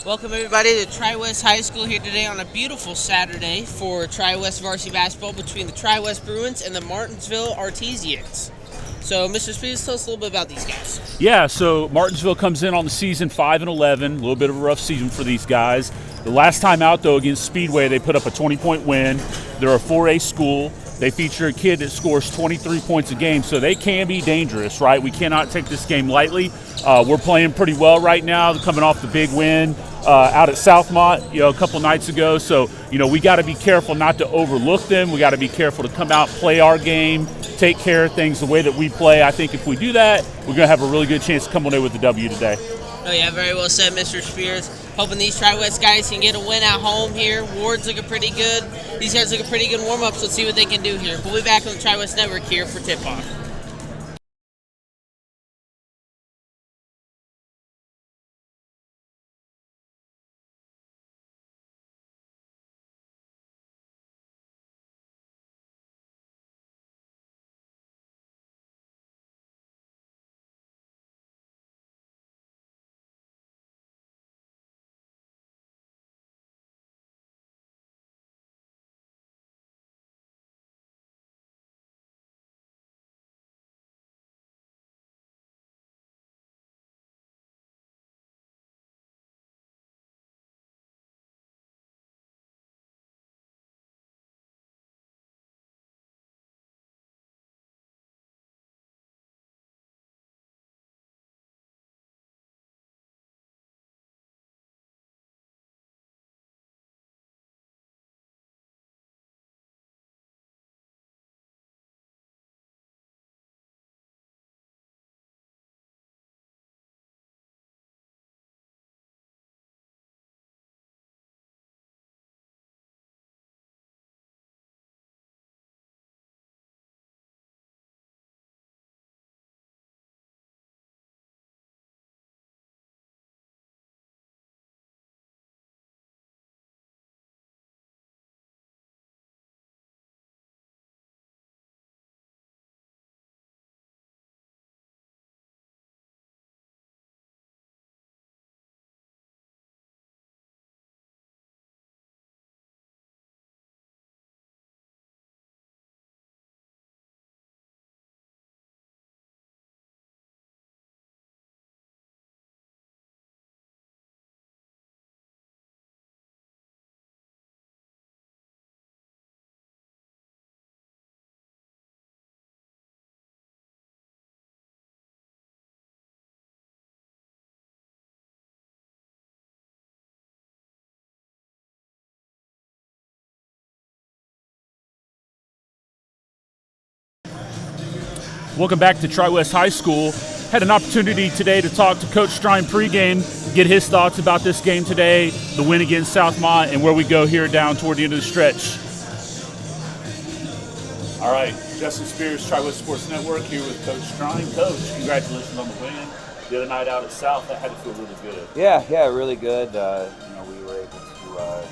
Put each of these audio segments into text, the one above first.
Welcome everybody to TWHS High School here today on a beautiful Saturday for TWHS varsity basketball between the TWHS Bruins and the Martinsville Artesians. So, Mr. Spears, tell us a little bit about these guys. Yeah, so Martinsville comes in on the season 5-11, a little bit of a rough season for these guys. The last time out, though, against Speedway, they put up a 20-point win. They're a 4A school. They feature a kid that scores 23 points a game, so they can be dangerous, right? We cannot take this game lightly. We're playing pretty well right now, coming off the big win out at Southmont, a couple nights ago. So, we got to be careful not to overlook them. We got to be careful to come out, play our game, take care of things the way that we play. I think if we do that, we're going to have a really good chance to come away with the W today. Oh yeah, very well said, Mr. Spears. Hoping these TWHS guys can get a win at home here. Ward's looking pretty good. These guys look a pretty good warm-ups. Let's see what they can do here. We'll be back on the TWHS Network here for tip-off. Welcome back to TWHS High School. Had an opportunity today to talk to Coach Strine pregame, get his thoughts about this game today, the win against Southmont, and where we go here down toward the end of the stretch. All right, Justin Spears, TWHS Sports Network, here with Coach Strine. Coach, congratulations on the win. The other night out at South, that had to feel really good. Yeah, really good. We were able to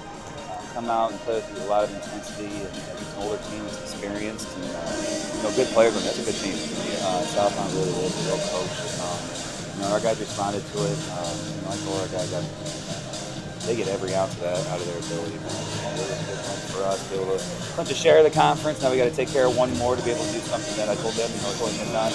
come out and play with a lot of intensity, and it's an older team that's experienced, and good players. That's a good team. Southmont really is well coached. Our guys responded to it. I told our guys that they get every ounce of that out of their ability. Man. It was a good one for us to be able to share the conference. Now we got to take care of one more to be able to do something that I told them. It's only been done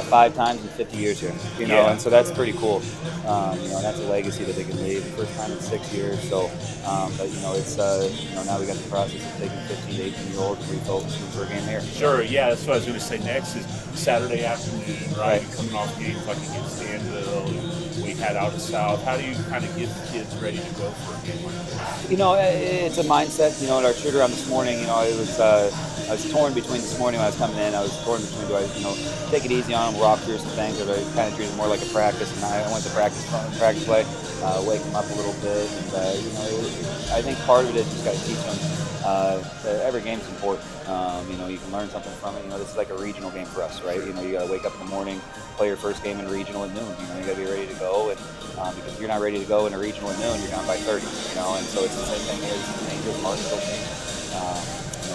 5 times in 50 years here. And so that's pretty cool. That's a legacy that they can leave. First time in 6 years. So, but it's now we got the process of taking 15 to 18-year-olds and refocusing for a game here. Sure, yeah, that's what I was going to say next is Saturday afternoon, right? Coming off games like against Danville, we had out of South. How do you kind of get the kids ready to go for a game like this? It's a mindset. At our shoot around this morning, I was torn between this morning when I was coming in. I was torn between do I, take it easy on them, walk through some things, or do I kind of treat it more like a practice? And I went to practice play, wake them up a little bit, and I think part of it is just got to teach them that every game's important. You can learn something from it. This is like a regional game for us, right? You got to wake up in the morning, play your first game in regional at noon. You got to be ready to go, and because if you're not ready to go in a regional at noon, you're down by 30. And so it's the same thing here. It's the dangerous Martinsville team.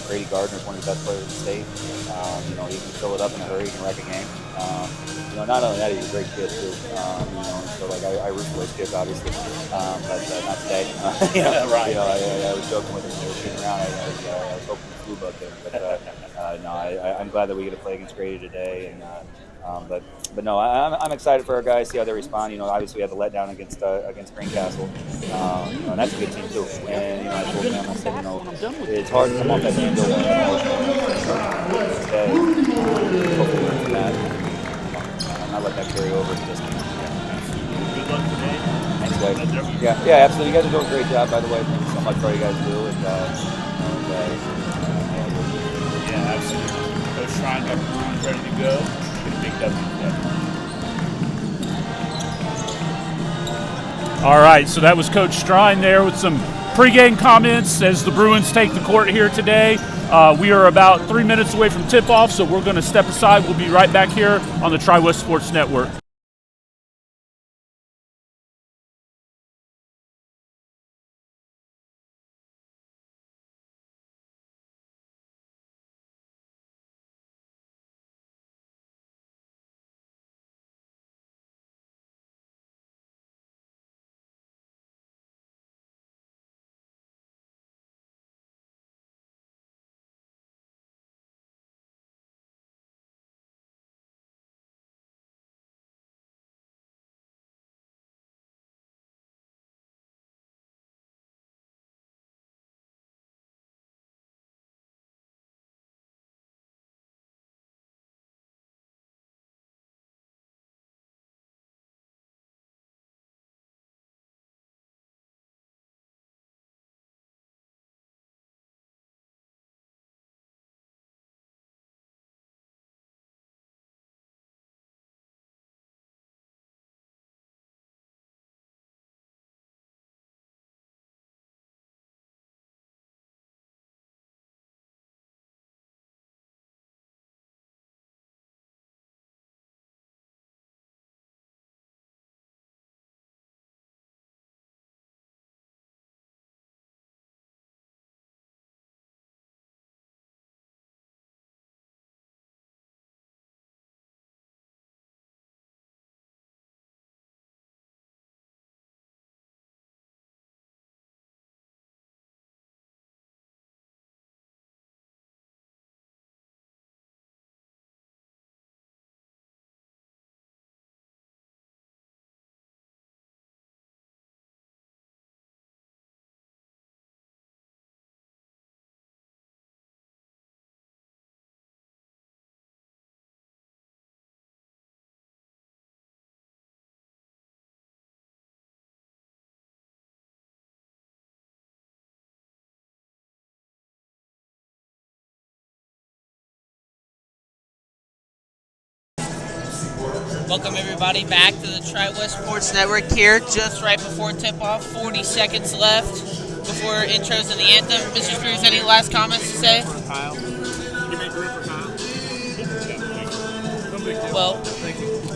Grady Gardner's one of the best players in the state. He can fill it up in a hurry. He can wreck a game. Not only that, he's a great kid too. So I root for those kids, obviously. But not today. Right. I was joking with him when they were shooting around. I was hoping the flu bug him, but no, I'm glad that we get to play against Grady today, and but no, I'm excited for our guys, see how they respond. Obviously we had the letdown against Greencastle, and that's a good team too. And I told them, I said, it's hard to come off that Danville win today. Hopefully learn from that, and not let that carry over to this game. Good luck today. Thanks, guys. Yeah, absolutely. You guys are doing a great job, by the way. Thank you so much for all you guys do. Yeah, absolutely. Coach Shrine got the ready to go. Get a big W today. All right, so that was Coach Strine there with some pregame comments as the Bruins take the court here today. We are about 3 minutes away from tip-off, so we're going to step aside. We'll be right back here on the Tri-West Sports Network. Welcome everybody back to the Tri-West Sports Network here, just right before tip-off. 40 seconds left before intros and the anthem. Mr. Spears, any last comments to say? Well,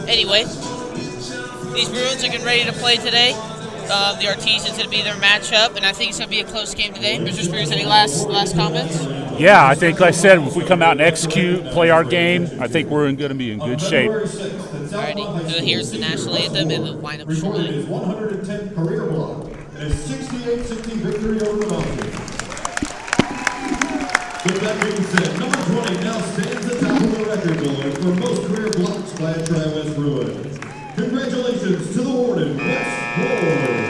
anyway, these Bruins are getting ready to play today. The Artesians going to be their matchup, and I think it's going to be a close game today. Mr. Spears, any last comments? Yeah, I think, like I said, if we come out and execute, play our game, I think we're going to be in good shape. Alrighty, so here's the national anthem and the lineup shortly. His 110th career block and a 68-60 victory over the Dolphins. With that being said, number 20 now stands atop of the record board for most career blocks by a Tri-West Bruin. Congratulations to the Warden, Wes Ward.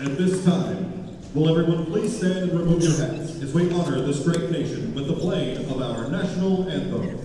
At this time, will everyone please stand and remove your hats as we honor this great nation with the playing of our national anthem.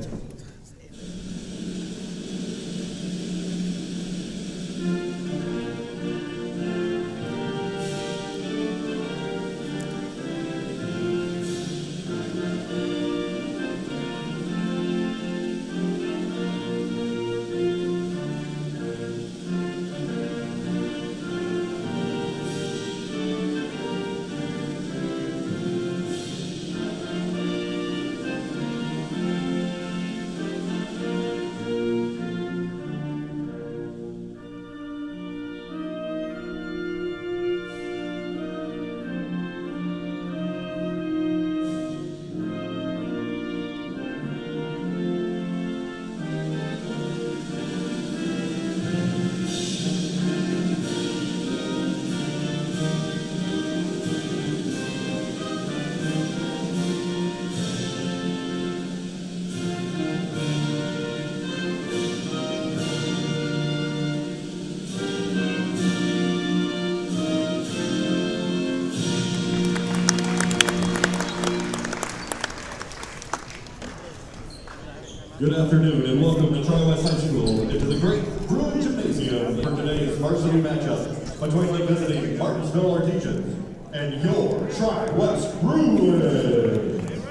Good afternoon and welcome to TWHS High School into the great Bruin Gymnasium for today's varsity matchup between the visiting Martinsville Artesians and your TWHS Bruins.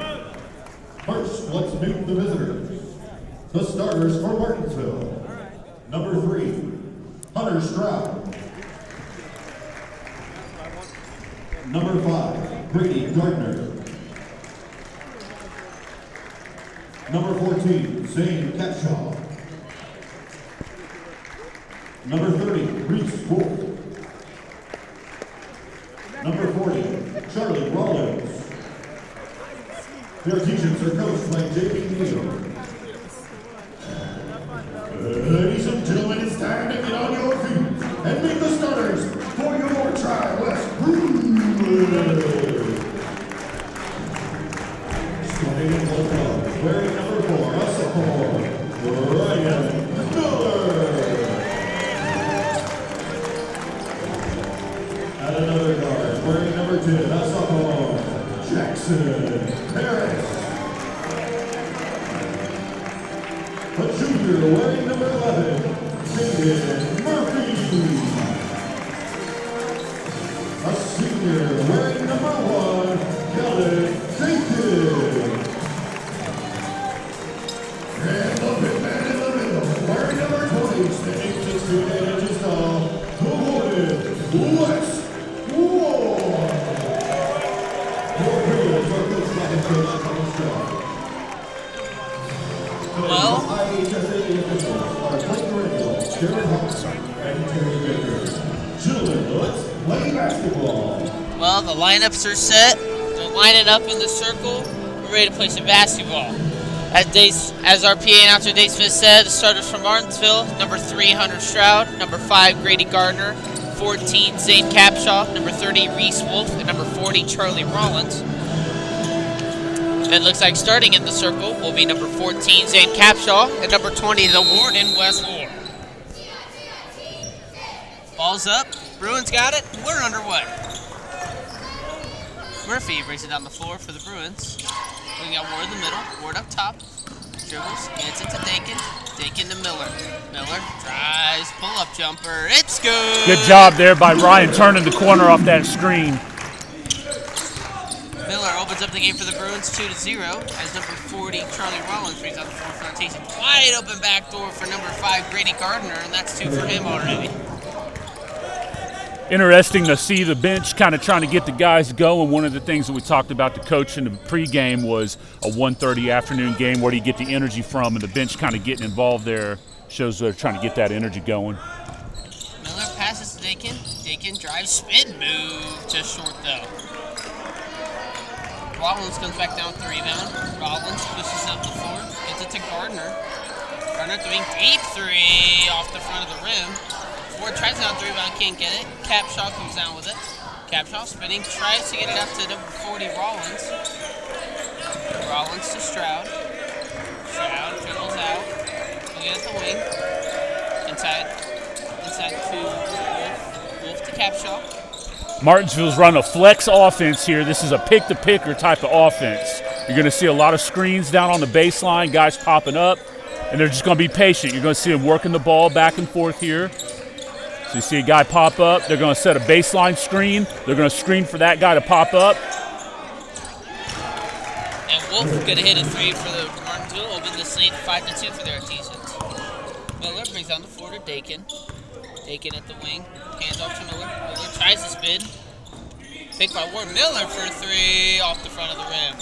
First, let's meet the visitors. The starters for Martinsville. Number 3, Hunter Stroud. Number 5, Brady Gardner. Number 14, Zane Capshaw. Number 30, Reese Wolf. Number 40, Charlie Rollins. The Artesians are coached by J.B. Neal. Ladies and gentlemen, it's time to get on your feet and meet the starters for your TWHS Bruins. Starting in full club, wearing number 4, a sophomore, Ryan Miller. At another guard, wearing number 10, a sophomore, Jackson Harris. A junior wearing number 11, Jaden Murphy. A senior wearing number 1, Kellen Jenkins. And the big man in the middle, wearing number 20, standing 6 feet 8 inches tall, the Warden, Wes Ward. Your Bruins are coached by head coach Hunter Stroud. Well, IHSA officials are Blake Lorenzo, Jared Hawks, and Terry Baker. Gentlemen, let's play basketball. Well, the lineups are set. They're lining up in the circle. We're ready to play some basketball. As our PA announcer Dave Smith said, the starters from Martinsville: number 3, Hunter Stroud; number 5, Grady Gardner; 14, Zane Capshaw; number 30, Reese Wolf; and number 40, Charlie Rollins. And it looks like starting in the circle will be number 14, Zane Capshaw, and number 20, the Warden, Wes Ward. Ball's up. Bruins got it. We're underway. Murphy brings it down the floor for the Bruins. We got Ward in the middle. Ward up top. Dribbles. Gets it to Dakin. Dakin to Miller. Miller drives. Pull-up jumper. It's good. Good job there by Ryan turning the corner off that screen. Miller opens up the game for the Bruins 2-0 as number 40, Charlie Rollins, brings out the floor for the Artesians. Wide open back door for number 5, Grady Gardner, and that's 2 for him already. Interesting to see the bench kind of trying to get the guys going. One of the things that we talked about the coach in the pregame was a 1:30 afternoon game. Where do you get the energy from? And the bench kind of getting involved there shows they're trying to get that energy going. Miller passes to Dakin. Dakin drives, spin move, just short though. Rollins comes back down with the rebound. Rollins pushes up the floor, gets it to Gardner. Gardner doing deep 3 off the front of the rim. Ward tries down the rebound, can't get it. Capshaw comes down with it. Capshaw spinning, tries to get it up to number 40, Rollins. Rollins to Stroud. Stroud dribbles out. Looking at the wing. Inside to Wolf. Wolf to Capshaw. Martinsville's running a flex offense here. This is a pick-to-picker type of offense. You're going to see a lot of screens down on the baseline, guys popping up, and they're just going to be patient. You're going to see them working the ball back and forth here. So you see a guy pop up. They're going to set a baseline screen. They're going to screen for that guy to pop up. And Wolf going to hit a 3 for the Martinsville, open this lead 5-2 for the Artesians. Miller brings down the floor to Dakin. Dakin at the wing, hands off to Miller. Miller tries to spin. Picked by Ward. Miller for 3 off the front of the rim.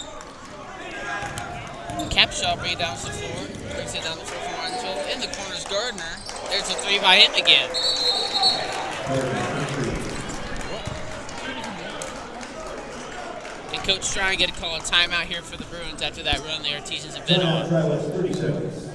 Capshaw brings it down to the floor. Brings it down the floor for Martinsville. In the corner's Gardner. There's a 3 by him again. And Coach trying to get a call a timeout here for the Bruins after that run the Artesians have been on. 30 seconds.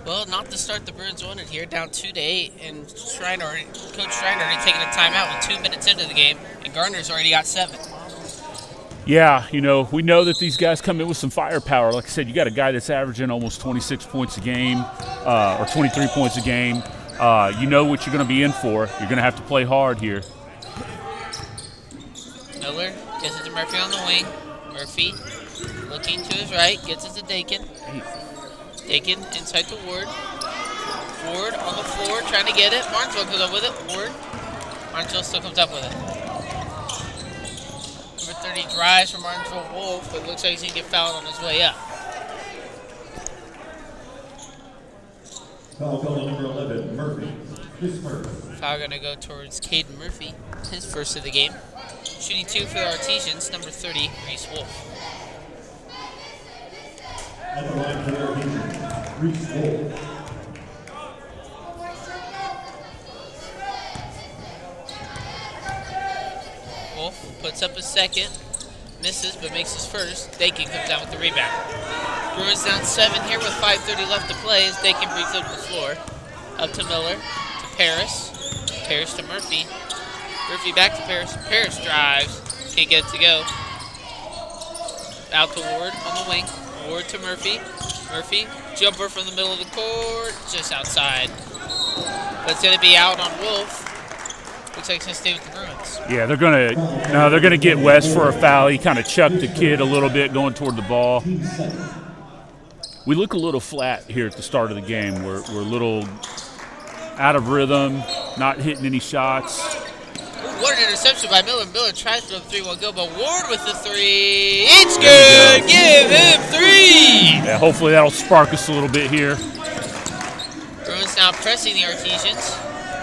Well, Well, not the start the Bruins wanted here, down 2-8, and Coach Schreiner already taking a timeout with 2 minutes into the game, and Gardner's already got 7. Yeah, we know that these guys come in with some firepower. Like I said, you got a guy that's averaging almost 26 points a game, or 23 points a game. You know what you're going to be in for. You're going to have to play hard here. Miller gets it to Murphy on the wing. Murphy looking to his right, gets it to Dakin. Dakin inside to Ward. Ward on the floor, trying to get it. Martinsville comes up with it. Ward. Martinsville still comes up with it. Number 30 drives from Martinsville Wolf, but looks like he's going to get fouled on his way up. Foul call number 11, Murphy. Foul going to go towards Caden Murphy, his first of the game. Shooting 2 for the Artesians, number 30, Reese Wolf. At the line for the Artesians, Reese Wolf. Wolf puts up a second, misses, but makes his first. Dakin comes down with the rebound. Bruins down 7 here with 5:30 left to play as Dakin brings it up the floor. Up to Miller, to Paris. Paris to Murphy. Murphy back to Paris. Paris drives. Can't get it to go. Out to Ward on the wing. Ward to Murphy. Murphy, jumper from the middle of the court, just outside. But it's going to be out on Wolf. Looks like it's going to stay with the Bruins. Yeah, they're gonna get West for a foul. He kind of chucked the kid a little bit going toward the ball. We look a little flat here at the start of the game. We're a little out of rhythm, not hitting any shots. What an interception by Miller. Miller tries for a 3-1 go, but Ward with the 3. It's good. Give him 3. Yeah, hopefully that'll spark us a little bit here. Bruins now pressing the Artesians.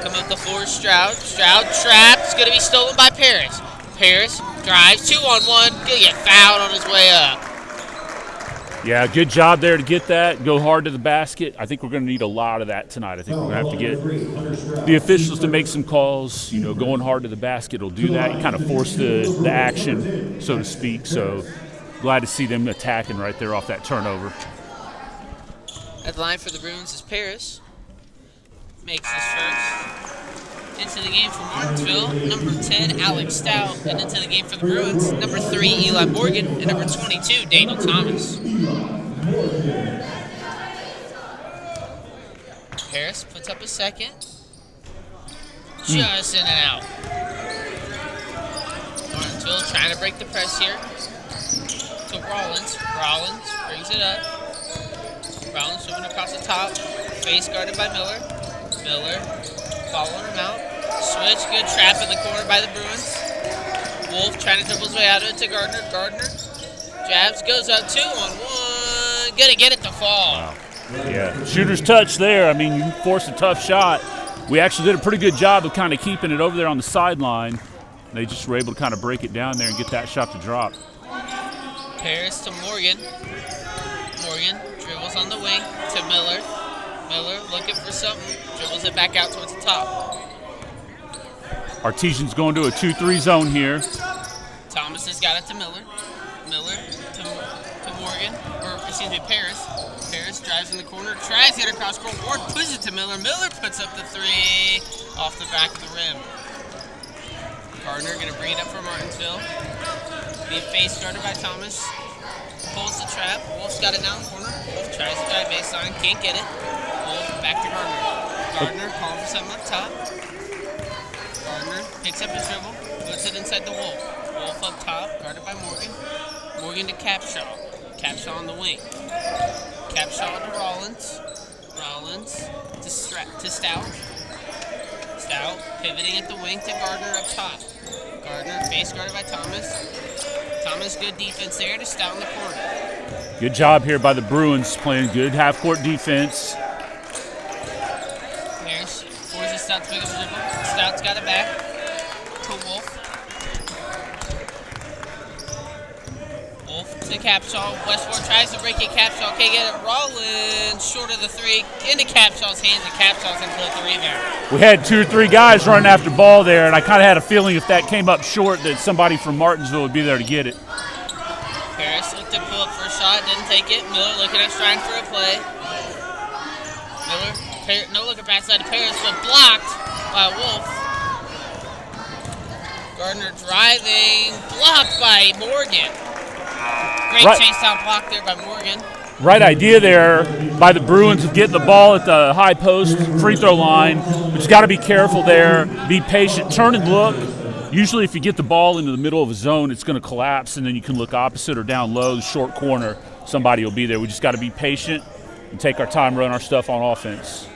Coming up the floor is Stroud. Stroud trapped. It's going to be stolen by Paris. Paris drives 2-on-1. Going to get fouled on his way up. Yeah, good job there to get that. Go hard to the basket. I think we're going to need a lot of that tonight. I think we're going to have to get the officials to make some calls. Going hard to the basket will do that. You kind of force the action, so to speak. So glad to see them attacking right there off that turnover. At the line for the Bruins is Paris. Makes his first. Into the game for Martinsville, number 10, Alex Stout. And into the game for the Bruins, number 3, Eli Morgan. And number 22, Daniel Thomas. Harris puts up a second. Just in and out. Martinsville trying to break the press here. To Rollins. Rollins brings it up. Rollins moving across the top. Face guarded by Miller. Miller following him out. Switch, good trap in the corner by the Bruins. Wolf trying to dribble his way out of it to Gardner. Gardner jabs, goes up 2-on-1. Gonna get it to fall. Wow. Yeah, shooter's touch there. I mean, you forced a tough shot. We actually did a pretty good job of kind of keeping it over there on the sideline. They just were able to kind of break it down there and get that shot to drop. Paris to Morgan. Morgan dribbles on the wing to Miller. Miller looking for something. Dribbles it back out towards the top. Artesians going to a 2-3 zone here. Thomas has got it to Miller. Miller to Morgan, Paris. Paris drives in the corner, tries to get across court. Ward pushes it to Miller. Miller puts up the 3 off the back of the rim. Gardner going to bring it up for Martinsville. Being face guarded by Thomas. Pulls the trap. Wolf's got it down the corner. Wolf tries to drive baseline, can't get it. Wolf back to Gardner. Gardner calling for something up top. Gardner picks up his dribble, puts it inside the Wolf. Wolf up top, guarded by Morgan. Morgan to Capshaw. Capshaw on the wing. Capshaw to Rollins. Rollins to Stout. Stout pivoting at the wing to Gardner up top. Gardner face guarded by Thomas. Thomas, good defense there to Stout in the corner. Good job here by the Bruins, playing good half-court defense. Harris forces Stout to pick up the dribble. Stout's got it back to Wolf. Wolf to Capshaw. Westward tries to break it. Capshaw can't get it. Rollins short of the 3. Into Capshaw's hands, and Capshaw's going to put the rebound. We had 2 or 3 guys running after ball there, and I kind of had a feeling if that came up short that somebody from Martinsville would be there to get it. Harris looked to pull up for a shot, didn't take it. Miller looking at trying for a play. No looker pass out to Paris, but blocked by Wolf. Gardner driving, blocked by Morgan. Great chase down block there by Morgan. Right idea there by the Bruins of getting the ball at the high post free throw line, but you got to be careful there, be patient, turn and look. Usually if you get the ball into the middle of a zone, it's going to collapse, and then you can look opposite or down low, the short corner, somebody will be there. We just got to be patient and take our time, run our stuff on offense.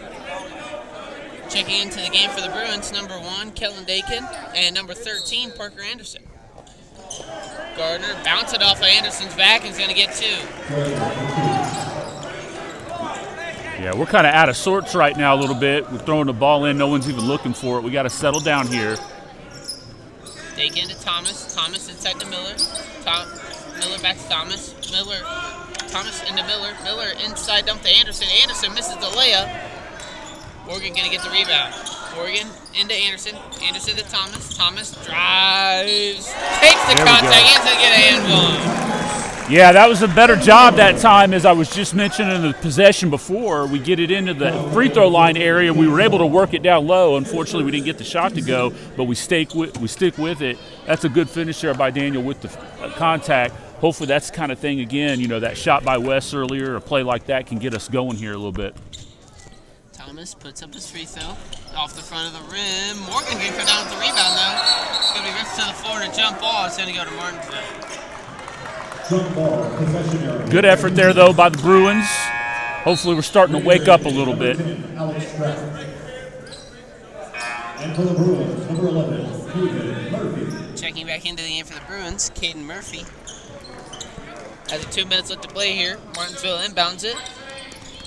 Checking into the game for the Bruins, number 1, Kellen Dakin, and number 13, Parker Anderson. Gardner bounced it off of Anderson's back and is going to get 2. Yeah, we're kind of out of sorts right now a little bit. We're throwing the ball in. No one's even looking for it. We got to settle down here. Dakin to Thomas. Thomas inside to Miller. Miller back to Thomas. Thomas into Miller. Miller inside dump to Anderson. Anderson misses the layup. Morgan going to get the rebound. Morgan into Anderson. Anderson to Thomas. Thomas drives. Takes the contact. He's going to get a hand. Yeah, that was a better job that time, as I was just mentioning the possession before. We get it into the free throw line area. We were able to work it down low. Unfortunately, we didn't get the shot to go, but we stick with it. That's a good finish there by Daniel with the contact. Hopefully that's the kind of thing, again, you know, that shot by Wes earlier, a play like that can get us going here a little bit. Thomas puts up his free throw off the front of the rim. Morgan can come down with the rebound, though. It's going to be ripped to the floor and a jump ball. It's going to go to Martinsville. Good effort there, though, by the Bruins. Hopefully we're starting to wake up a little bit. And for the Bruins, number 11, Caden Murphy. Checking back into the game for the Bruins, Caden Murphy. Has 2 minutes left to play here. Martinsville inbounds it.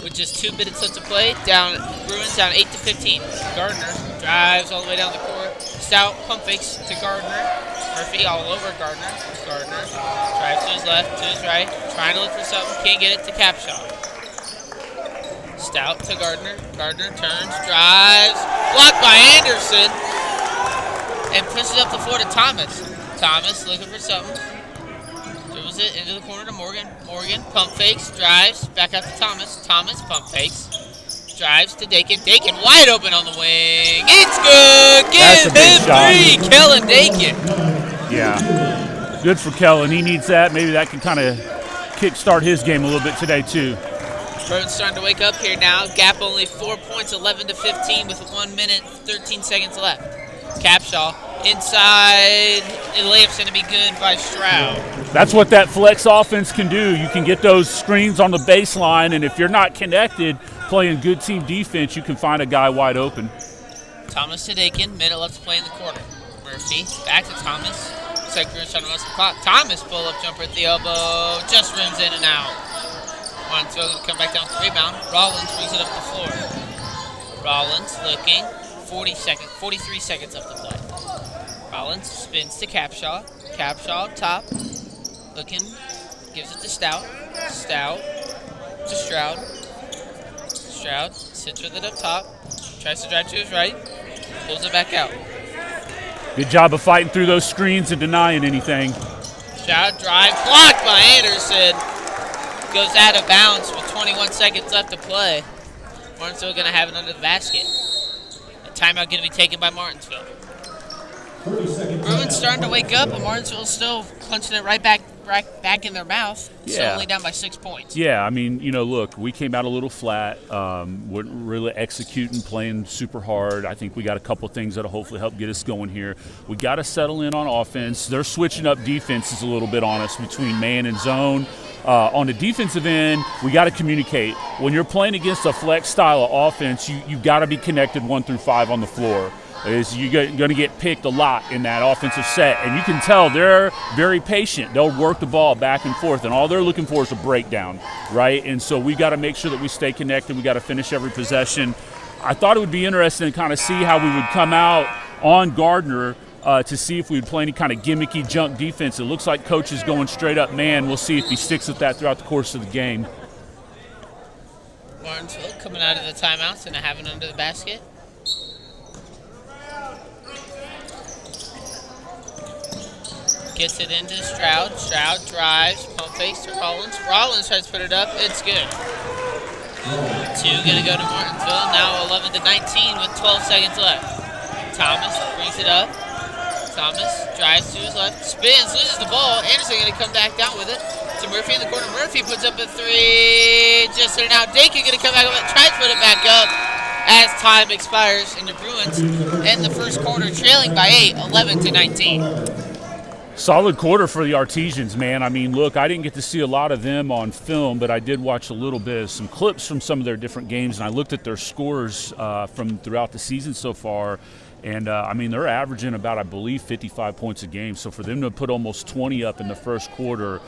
With just 2 minutes left to play, Bruins down 8-15. Gardner drives all the way down the court. Stout pump fakes to Gardner. Murphy all over Gardner. Gardner drives to his left, to his right, trying to look for something, can't get it to Capshaw. Stout to Gardner. Gardner turns, drives, blocked by Anderson, and pushes up the floor to Thomas. Thomas looking for something. Dribbles it into the corner to Morgan. Morgan pump fakes, drives, back out to Thomas. Thomas pump fakes, drives to Dakin. Dakin wide open on the wing. It's good. Give him 3. Kellen Dakin. Yeah, good for Kellen. He needs that. Maybe that can kind of kickstart his game a little bit today too. Bruins starting to wake up here now. Gap only 4 points, 11-15 with 1 minute, 13 seconds left. Capshaw inside. The layup's going to be good by Stroud. That's what that flex offense can do. You can get those screens on the baseline, and if you're not connected, playing good team defense, you can find a guy wide open. Thomas to Dakin, minute left to play in the quarter. Murphy back to Thomas. Looks like Bruins trying to rest the clock. Thomas pull-up jumper at the elbow. Just rims in and out. Martinsville going to come back down with the rebound. Rollins brings it up the floor. Rollins looking. 43 seconds left to play. Rollins spins to Capshaw. Capshaw top. Looking. Gives it to Stout. Stout to Stroud. Stroud sits with it up top. Tries to drive to his right. Pulls it back out. Good job of fighting through those screens and denying anything. Stroud drive. Blocked by Anderson. Goes out of bounds with 21 seconds left to play. Martinsville going to have it under the basket. A timeout going to be taken by Martinsville. Bruins starting to wake up, but Martinsville's still punching it right back in their mouth. Still only down by 6 points. Yeah, I mean, you know, look, we came out a little flat. We're really executing, playing super hard. I think we got a couple things that'll hopefully help get us going here. We got to settle in on offense. They're switching up defenses a little bit on us between man and zone. On the defensive end, we got to communicate. When you're playing against a flex style of offense, you got to be connected 1 through 5 on the floor. You're going to get picked a lot in that offensive set, and you can tell they're very patient. They'll work the ball back and forth, and all they're looking for is a breakdown, right? And so we got to make sure that we stay connected. We got to finish every possession. I thought it would be interesting to kind of see how we would come out on Gardner to see if we would play any kind of gimmicky junk defense. It looks like coach is going straight up man. We'll see if he sticks with that throughout the course of the game. Martinsville coming out of the timeouts and having under the basket. Gets it into Stroud. Stroud drives, pump fakes to Rollins. Rollins tries to put it up. It's good. 2 going to go to Martinsville. Now 11 to 19 with 12 seconds left. Thomas brings it up. Thomas drives to his left, spins, loses the ball. Anderson going to come back down with it. To Murphy in the corner. Murphy puts up a 3. Just in and out. Dakin going to come back up and try to put it back up as time expires. And the Bruins end the first quarter trailing by 8, 11 to 19. Solid quarter for the Artesians, man. I mean, look, I didn't get to see a lot of them on film, but I did watch a little bit of some clips from some of their different games, and I looked at their scores from throughout the season so far. And, I mean, they're averaging about, I believe, 55 points a game. So for them to put almost 20 up in the first quarter,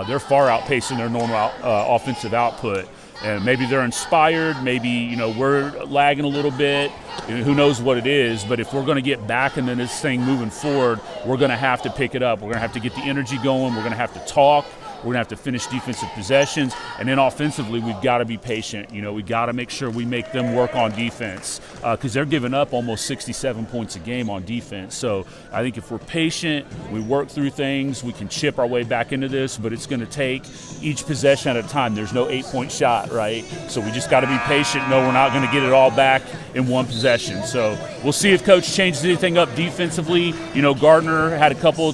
they're far outpacing their normal offensive output. And maybe they're inspired. Maybe, you know, we're lagging a little bit. Who knows what it is. But if we're going to get back into this thing moving forward, we're going to have to pick it up. We're going to have to get the energy going. We're going to have to talk. We're going to have to finish defensive possessions. And then offensively, we've got to be patient. You know, we've got to make sure we make them work on defense because they're giving up almost 67 points a game on defense. So I think if we're patient, we work through things, we can chip our way back into this, but it's going to take each possession at a time. There's no 8-point shot, right? So we just got to be patient. No, we're not going to get it all back in one possession. So we'll see if Coach changes anything up defensively. You know, Gardner had a couple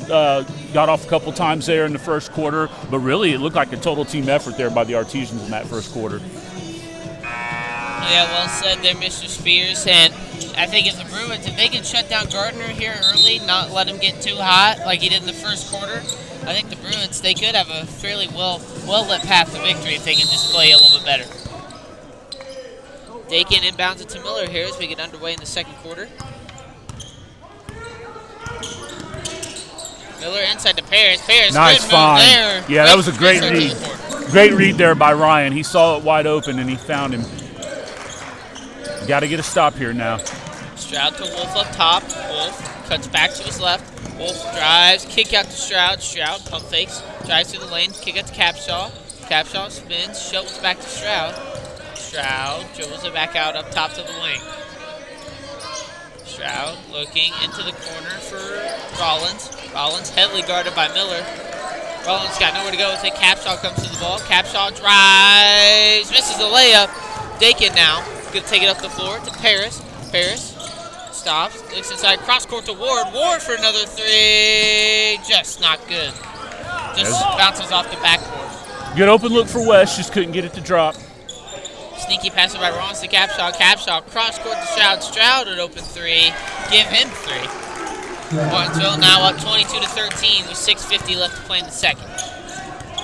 got off a couple times there in the first quarter, but really it looked like a total team effort there by the Artesians in that first quarter. Yeah, well said there, Mr. Spears. And I think if the Bruins, if they can shut down Gardner here early, not let him get too hot like he did in the first quarter, I think the Bruins, they could have a fairly well-lit path to victory if they can just play a little bit better. Dakin inbounds it to Miller here as we get underway in the second quarter. Miller inside to Paris. Nice find. There. Yeah, that was a great read. Great read there by Ryan. He saw it wide open and he found him. Got to get a stop here now. Stroud to Wolf up top. Wolf cuts back to his left. Wolf drives, kick out to Stroud. Stroud pump fakes, drives through the lane, kick out to Capshaw. Capshaw spins, shovels back to Stroud. Stroud dribbles it back out up top to the wing. Stroud looking into the corner for Rollins. Rollins heavily guarded by Miller. Rollins got nowhere to go with it. Capshaw comes to the ball. Capshaw drives, misses the layup. Dakin now going to take it up the floor to Paris. Paris stops, looks inside, cross court to Ward. Ward for another 3. Just not good. Just bounces off the backboard. Good open look for West, just couldn't get it to drop. Sneaky pass by Rollins to Capshaw. Capshaw cross court to Stroud. Stroud at open 3. Give him 3. Martinsville now up 22-13 with 6:50 left to play in the second.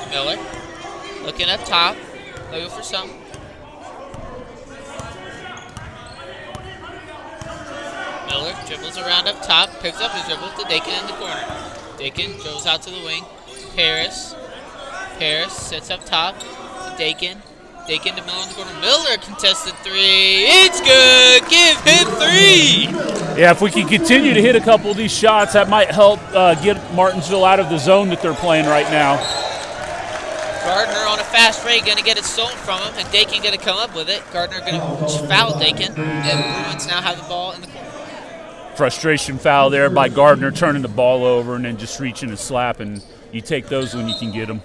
Miller looking up top, looking for some. Miller dribbles around up top, picks up his dribble to Dakin in the corner. Dakin dribbles out to the wing. Paris sits up top to Dakin. Dakin to Miller in the corner. Miller contested 3. It's good. Give him 3. Yeah, if we can continue to hit a couple of these shots, that might help get Martinsville out of the zone that they're playing right now. Gardner on a fast break, going to get it stolen from him, and Dakin going to come up with it. Gardner going to foul Dakin, and the Bruins now have the ball in the corner. Frustration foul there by Gardner, turning the ball over and then just reaching and slapping. You take those when you can get them.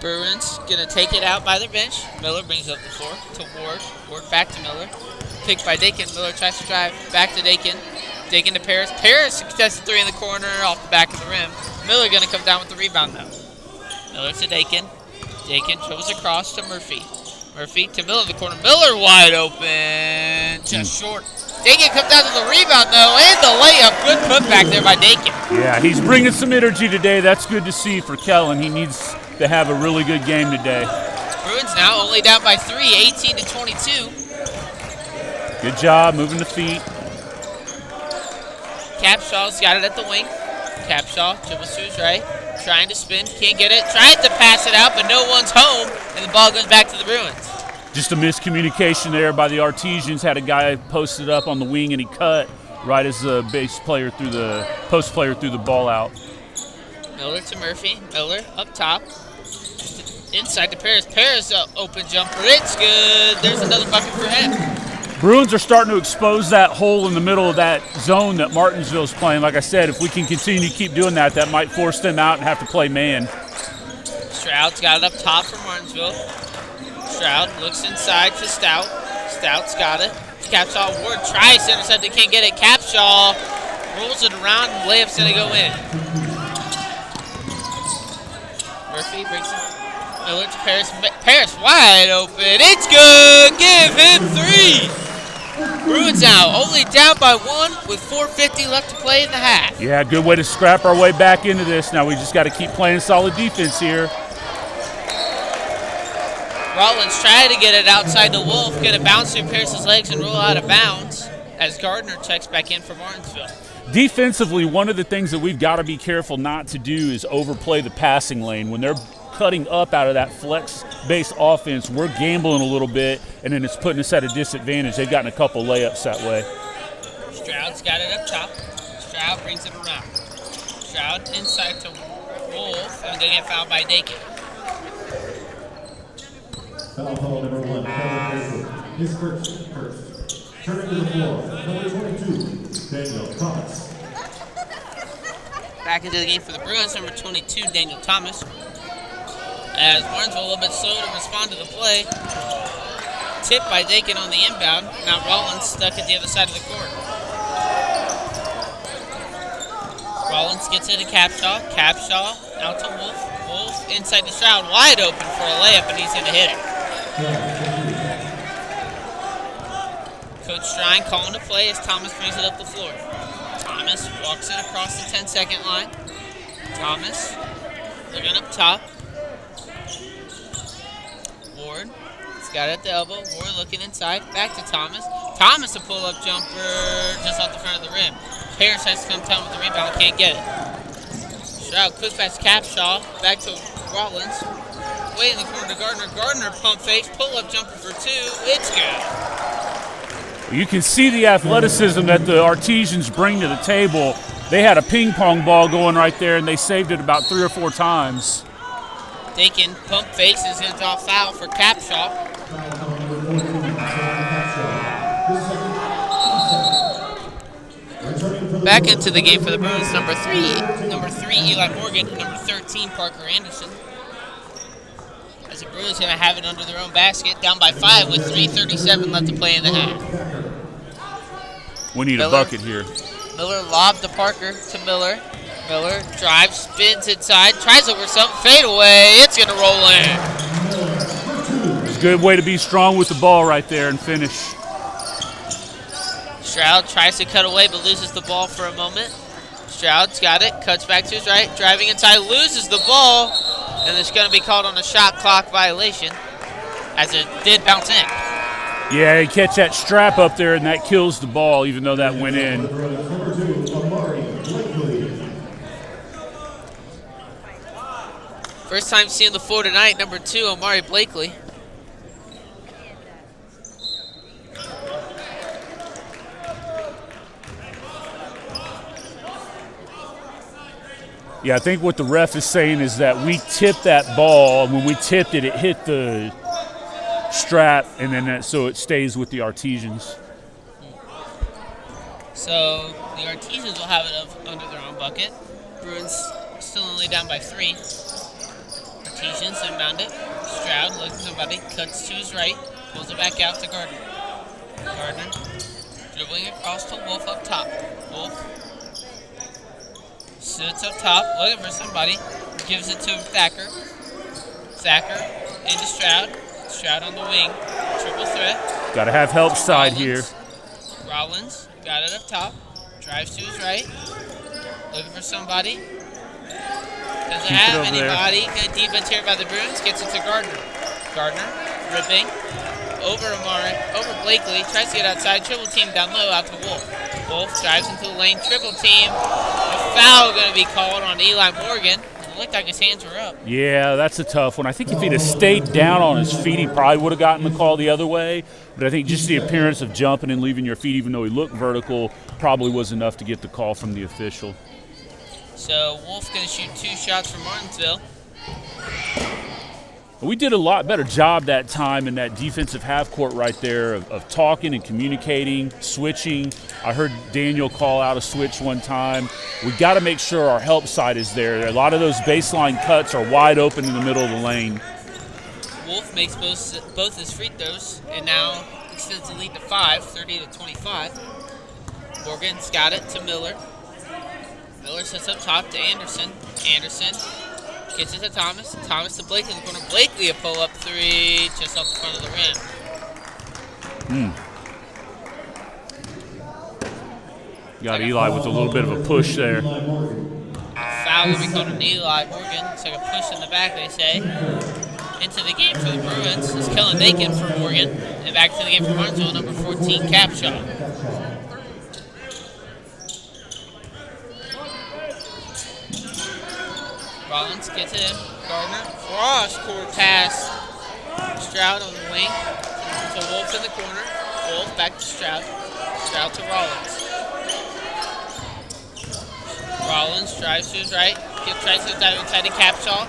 Bruins going to take it out by their bench. Miller brings up the floor to Ward. Ward back to Miller. Picked by Dakin. Miller tries to drive back to Dakin. Dakin to Paris. Paris contested 3 in the corner off the back of the rim. Miller going to come down with the rebound now. Miller to Dakin. Dakin dribbles across to Murphy. Murphy to Miller in the corner. Miller wide open. Just short. Dakin comes down to the rebound, though, and the layup. Good putback there by Dakin. Yeah, he's bringing some energy today. That's good to see for Kellen. He needs to have a really good game today. Bruins now only down by 3, 18-22. Good job moving the feet. Capshaw's got it at the wing. Capshaw dribbles to his right, trying to spin, can't get it, tries to pass it out, but no one's home, and the ball goes back to the Bruins. Just a miscommunication there by the Artesians. Had a guy posted up on the wing, and he cut right as the post player threw the ball out. Miller to Murphy. Miller up top. Inside to Paris. Paris open jumper. It's good. There's another bucket for him. Bruins are starting to expose that hole in the middle of that zone that Martinsville's playing. Like I said, if we can continue to keep doing that, that might force them out and have to play man. Stroud's got it up top for Martinsville. Stroud looks inside to Stout. Stout's got it. Capshaw, Ward tries to intercept it, can't get it. Capshaw rolls it around, and layup's gonna go in. Murphy brings it. Miller to Paris. Paris wide open. It's good. Give him 3. Bruins now only down by 1 with 4:50 left to play in the half. Yeah, good way to scrap our way back into this. Now we just got to keep playing solid defense here. Rollins tried to get it outside the Wolf, get it bounce through Paris's legs and roll out of bounds as Gardner checks back in for Martinsville. Defensively, one of the things that we've got to be careful not to do is overplay the passing lane. When they're cutting up out of that flex-based offense, we're gambling a little bit, and then it's putting us at a disadvantage. They've gotten a couple layups that way. Stroud's got it up top. Stroud brings it around. Stroud inside to Wolf, and going to get fouled by Dakin. Foul call number 1, Kevin Baker. His first. Turning to the floor, number 22, Daniel Thomas. Back into the game for the Bruins, number 22, Daniel Thomas. As Martinsville a little bit slow to respond to the play. Tipped by Dakin on the inbound. Now Rollins stuck at the other side of the court. Rollins gets it to Capshaw. Capshaw out to Wolf. Wolf inside the Stroud, wide open for a layup, and he's going to hit it. Coach Strine calling the play as Thomas brings it up the floor. Thomas walks it across the 10-second line. Thomas looking up top. Ward, he's got it at the elbow. Ward looking inside, back to Thomas. Thomas a pull-up jumper just off the front of the rim. Harris has to come down with the rebound, can't get it. Stroud, quick pass Capshaw, back to Rollins. Way in the corner to Gardner. Gardner pump fakes, pull-up jumper for 2. It's good. You can see the athleticism that the Artesians bring to the table. They had a ping pong ball going right there, and they saved it about 3 or 4 times. Dakin pump fakes is going to draw foul for Capshaw. Back into the game for the Bruins, number 3 Eli Morgan, and number 13 Parker Anderson. As the Bruins going to have it under their own basket, down by 5 with 3:37 left to play in the half. We need a bucket here. Miller lobbed to Parker to Miller. Miller drives, spins inside, tries over something, fade away. It's going to roll in. It's a good way to be strong with the ball right there and finish. Stroud tries to cut away but loses the ball for a moment. Stroud's got it, cuts back to his right, driving inside, loses the ball, and it's going to be called on a shot clock violation as it did bounce in. Yeah, you catch that strap up there and that kills the ball even though that went in. First time seeing the floor tonight, number 2, Amari Blakely. Yeah, I think what the ref is saying is that we tipped that ball, and when we tipped it, it hit the strap, and then so it stays with the Artesians. So the Artesians will have it under their own bucket. Bruins still only down by 3. Artesians inbound it. Stroud looks at somebody, cuts to his right, pulls it back out to Gardner. Gardner dribbling across to Wolf up top. Wolf sits up top, looking for somebody, gives it to Thacker. Thacker into Stroud. Stroud on the wing, triple threat. Got to have help side here. Rollins got it up top, drives to his right, looking for somebody. Doesn't have anybody. Good defense here by the Bruins. Gets it to Gardner. Gardner ripping over Blakely. Tries to get outside. Triple team down low out to Wolf. Wolf drives into the lane. Triple team. A foul going to be called on Eli Morgan. It looked like his hands were up. Yeah, that's a tough one. I think if he'd have stayed down on his feet, he probably would have gotten the call the other way. But I think just the appearance of jumping and leaving your feet, even though he looked vertical, probably was enough to get the call from the official. So Wolf going to shoot 2 shots from Martinsville. We did a lot better job that time in that defensive half court right there of talking and communicating, switching. I heard Daniel call out a switch one time. We got to make sure our help side is there. A lot of those baseline cuts are wide open in the middle of the lane. Wolf makes both his free throws, and now extends the lead to 5, 30-25. Morgan's got it to Miller. Miller sets up top to Anderson. Anderson gets it to Thomas. Thomas to Blakely in the corner. Blakely a pull-up three just off the front of the rim. Got Eli with a little bit of a push there. Foul will be called on Eli Morgan. It's like a push in the back, they say. Into the game for the Bruins is Kellen Dakin for Morgan. And back to the game for Martinsville, number 14, Capshaw. Rollins gets it in. Gardner. Cross-court pass. Stroud on the wing. To Wolf in the corner. Wolf back to Stroud. Stroud to Rollins. Rollins drives to his right. Tries to dive inside to Capshaw.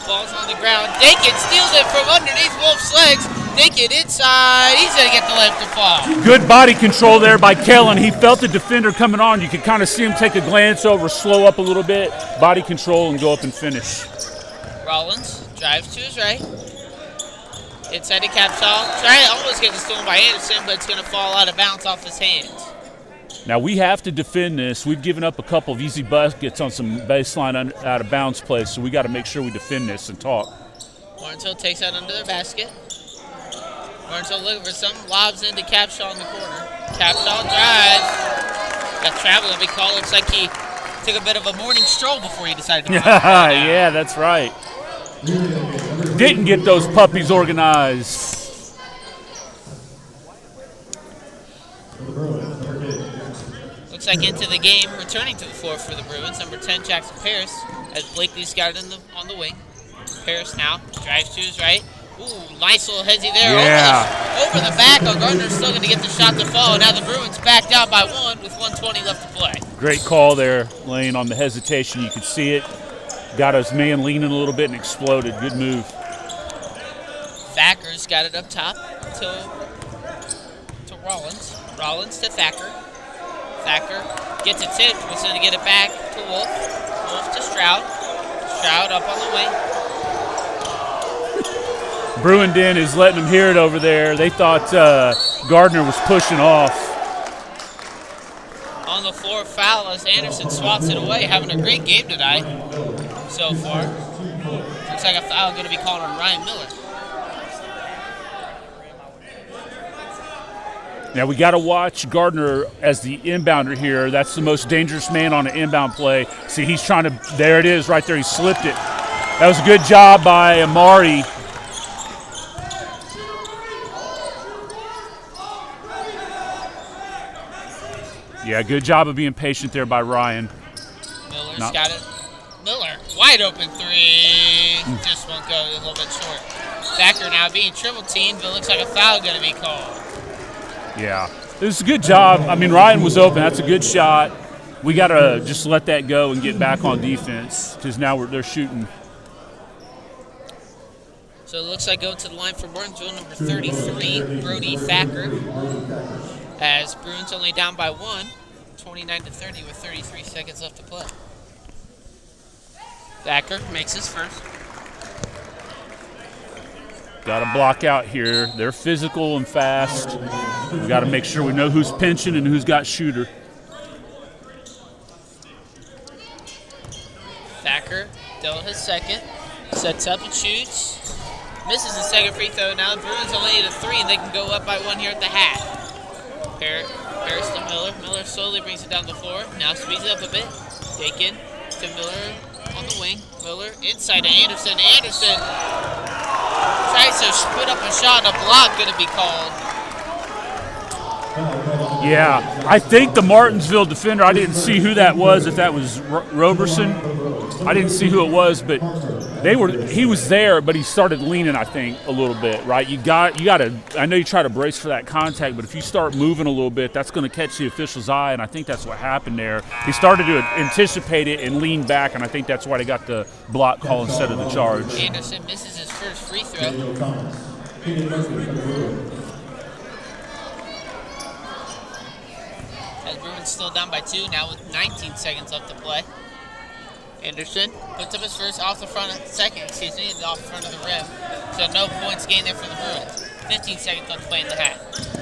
Ball's on the ground. Dakin steals it from underneath Wolf's legs. Dakin inside. He's going to get the left to fall. Good body control there by Kellen. He felt the defender coming on. You could kind of see him take a glance over, slow up a little bit, body control, and go up and finish. Rollins drives to his right. Inside to Capshaw. Trying to almost get it stolen by Anderson, but it's going to fall out of bounds off his hands. Now we have to defend this. We've given up a couple of easy buckets on some baseline out of bounds plays, so we got to make sure we defend this and talk. Martinsville takes that under their basket. Martinsville looking for something, lobs into Capshaw in the corner. Capshaw drives. Got travel to be called. Looks like he took a bit of a morning stroll before he decided to Yeah, that's right. Didn't get those puppies organized. Looks like into the game, returning to the floor for the Bruins, number 10, Jackson Paris, as Blakely's got it on the wing. Paris now drives to his right. Ooh, nice little hezzy there. Yeah. Over the back. Gardner's still going to get the shot to fall. Now the Bruins backed out by 1 with 1:20 left to play. Great call there, laying on the hesitation. You could see it. Got his man leaning a little bit and exploded. Good move. Thacker's got it up top to Rollins. Rollins to Thacker. Thacker gets it tipped. Was going to get it back to Wolf. Wolf to Stroud. Stroud up on the wing. Bruin Den is letting them hear it over there. They thought Gardner was pushing off. On the floor, foul as Anderson swats it away. Having a great game tonight so far. Looks like a foul going to be called on Ryan Miller. Now we got to watch Gardner as the inbounder here. That's the most dangerous man on an inbound play. See, he's trying to, there it is right there. He slipped it. That was a good job by Amari. Yeah, good job of being patient there by Ryan. Miller's got it. Miller, wide open three. Just won't go, a little bit short. Thacker now being triple teamed, but looks like a foul going to be called. Yeah, it was a good job. I mean, Ryan was open. That's a good shot. We got to just let that go and get back on defense because now they're shooting. So it looks like going to the line for Martinsville, number 33, Brody Thacker. As Bruins only down by 1, 29-30 with 33 seconds left to play. Thacker makes his first. Got to block out here. They're physical and fast. We got to make sure we know who's pinching and who's got shooter. Thacker dealt his second. Sets up and shoots. Misses the second free throw. Now the Bruins only need a 3 and they can go up by 1 here at the half. Paris to Miller. Miller slowly brings it down the floor. Now speeds it up a bit. Dakin to Miller on the wing. Miller inside to Anderson. Anderson tries to put up a shot. A block going to be called. Yeah, I think the Martinsville defender, I didn't see who that was, if that was Roberson. I didn't see who it was, but he was there, but he started leaning, I think, a little bit, right? You got to, I know you try to brace for that contact, but if you start moving a little bit, that's going to catch the official's eye, and I think that's what happened there. He started to anticipate it and lean back, and I think that's why they got the block call instead of the charge. Anderson misses his first free throw. As Bruins still down by 2 now with 19 seconds left to play. Anderson puts up his first off the front, second, excuse me, off the front of the rim. So no points gained there for the Bruins. 15 seconds left to play in the half.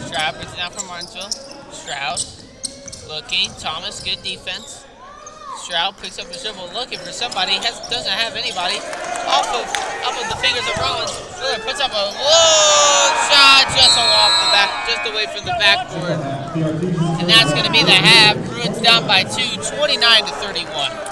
Stroud brings it down from Martinsville. Stroud looking. Thomas, good defense. Stroud picks up his dribble, looking for somebody. Doesn't have anybody. Off of the fingers of Rollins. Lillard puts up a long shot, just off the back, just away from the backboard. And that's going to be the half. Bruins down by 2, 29-31.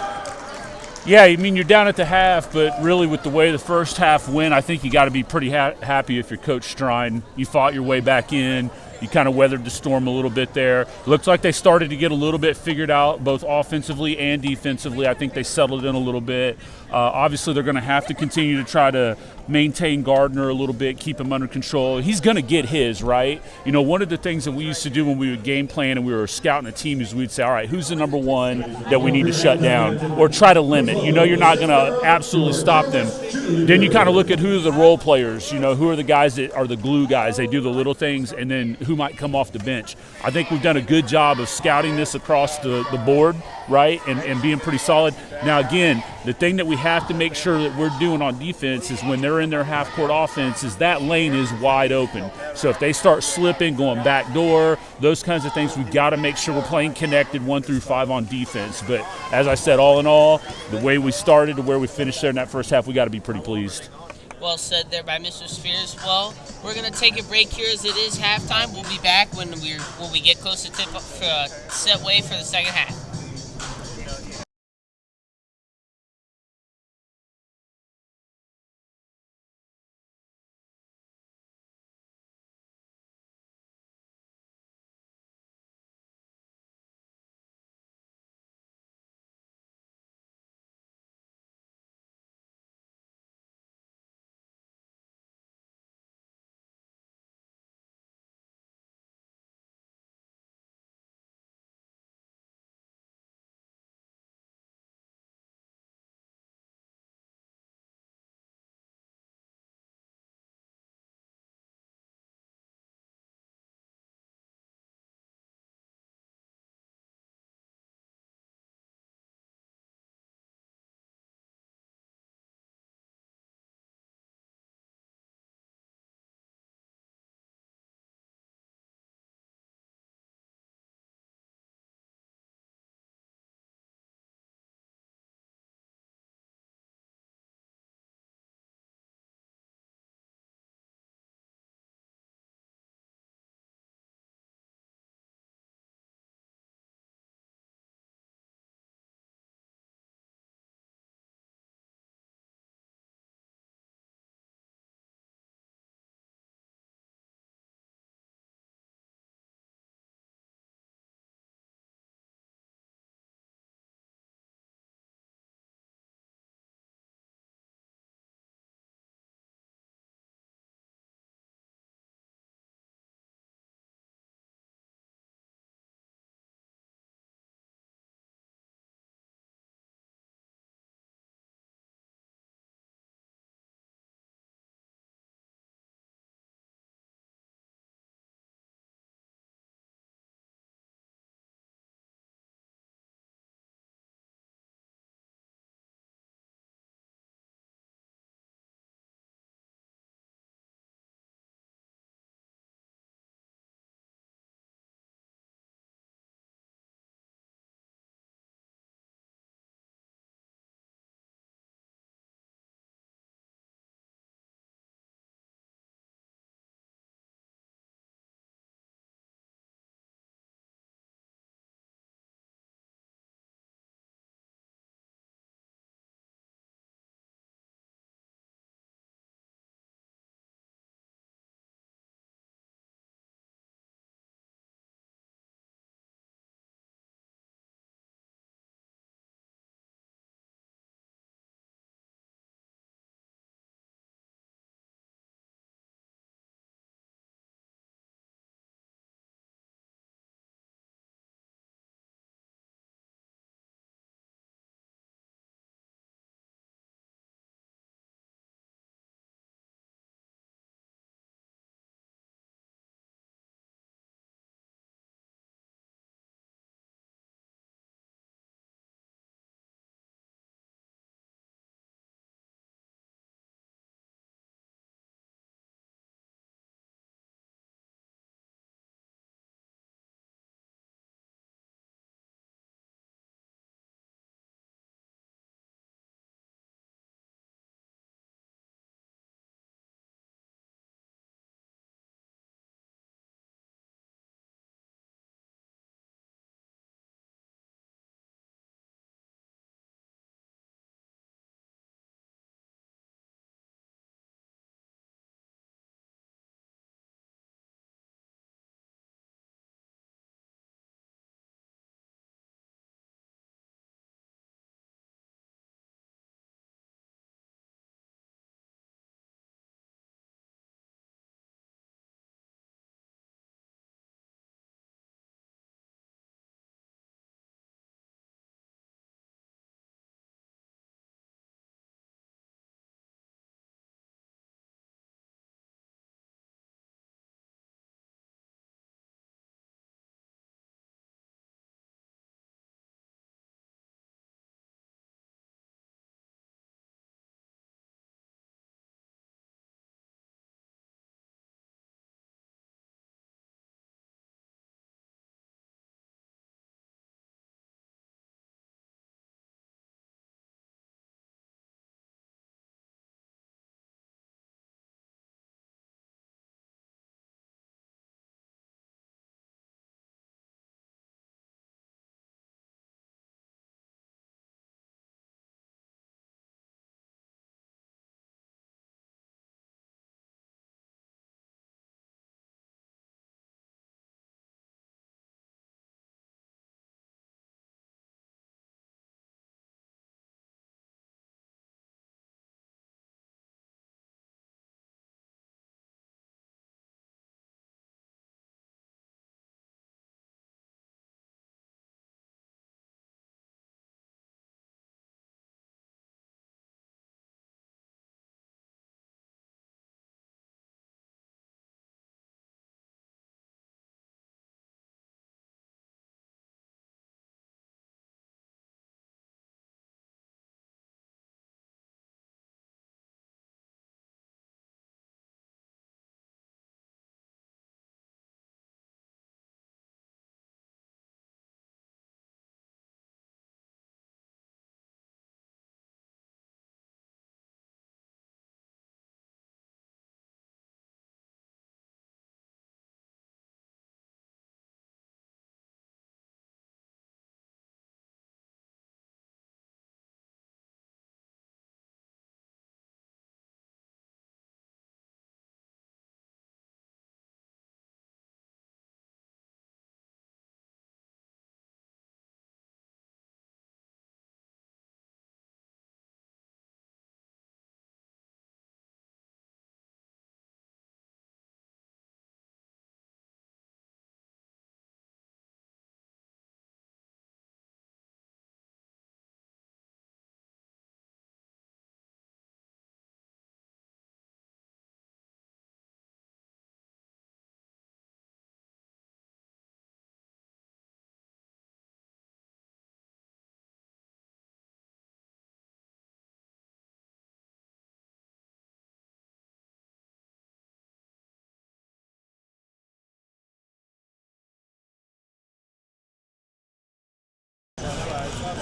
Yeah, I mean, you're down at the half, but really with the way the first half went, I think you got to be pretty happy if you're Coach Strine. You fought your way back in. You kind of weathered the storm a little bit there. Looks like they started to get a little bit figured out, both offensively and defensively. I think they settled in a little bit. Obviously, they're going to have to continue to try to maintain Gardner a little bit, keep him under control. He's going to get his, right? You know, one of the things that we used to do when we would game plan and we were scouting a team is we'd say, all right, who's the number one that we need to shut down or try to limit? You know, you're not going to absolutely stop them. Then you kind of look at who are the role players, you know, who are the guys that are the glue guys. They do the little things, and then who might come off the bench. I think we've done a good job of scouting this across the board, right, and being pretty solid. Now, again, the thing that we have to make sure that we're doing on defense is when they're in their half-court offense is that lane is wide open. So if they start slipping, going back door, those kinds of things, we've got to make sure we're playing connected 1 through 5 on defense. But as I said, all in all, the way we started to where we finished there in that first half, we got to be pretty pleased. Well said there by Mr. Spears. Well, we're going to take a break here as it is halftime. We'll be back when we get close to set way for the second half.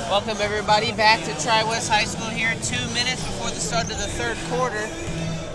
Welcome everybody back to TWHS High School here 2 minutes before the start of the third quarter.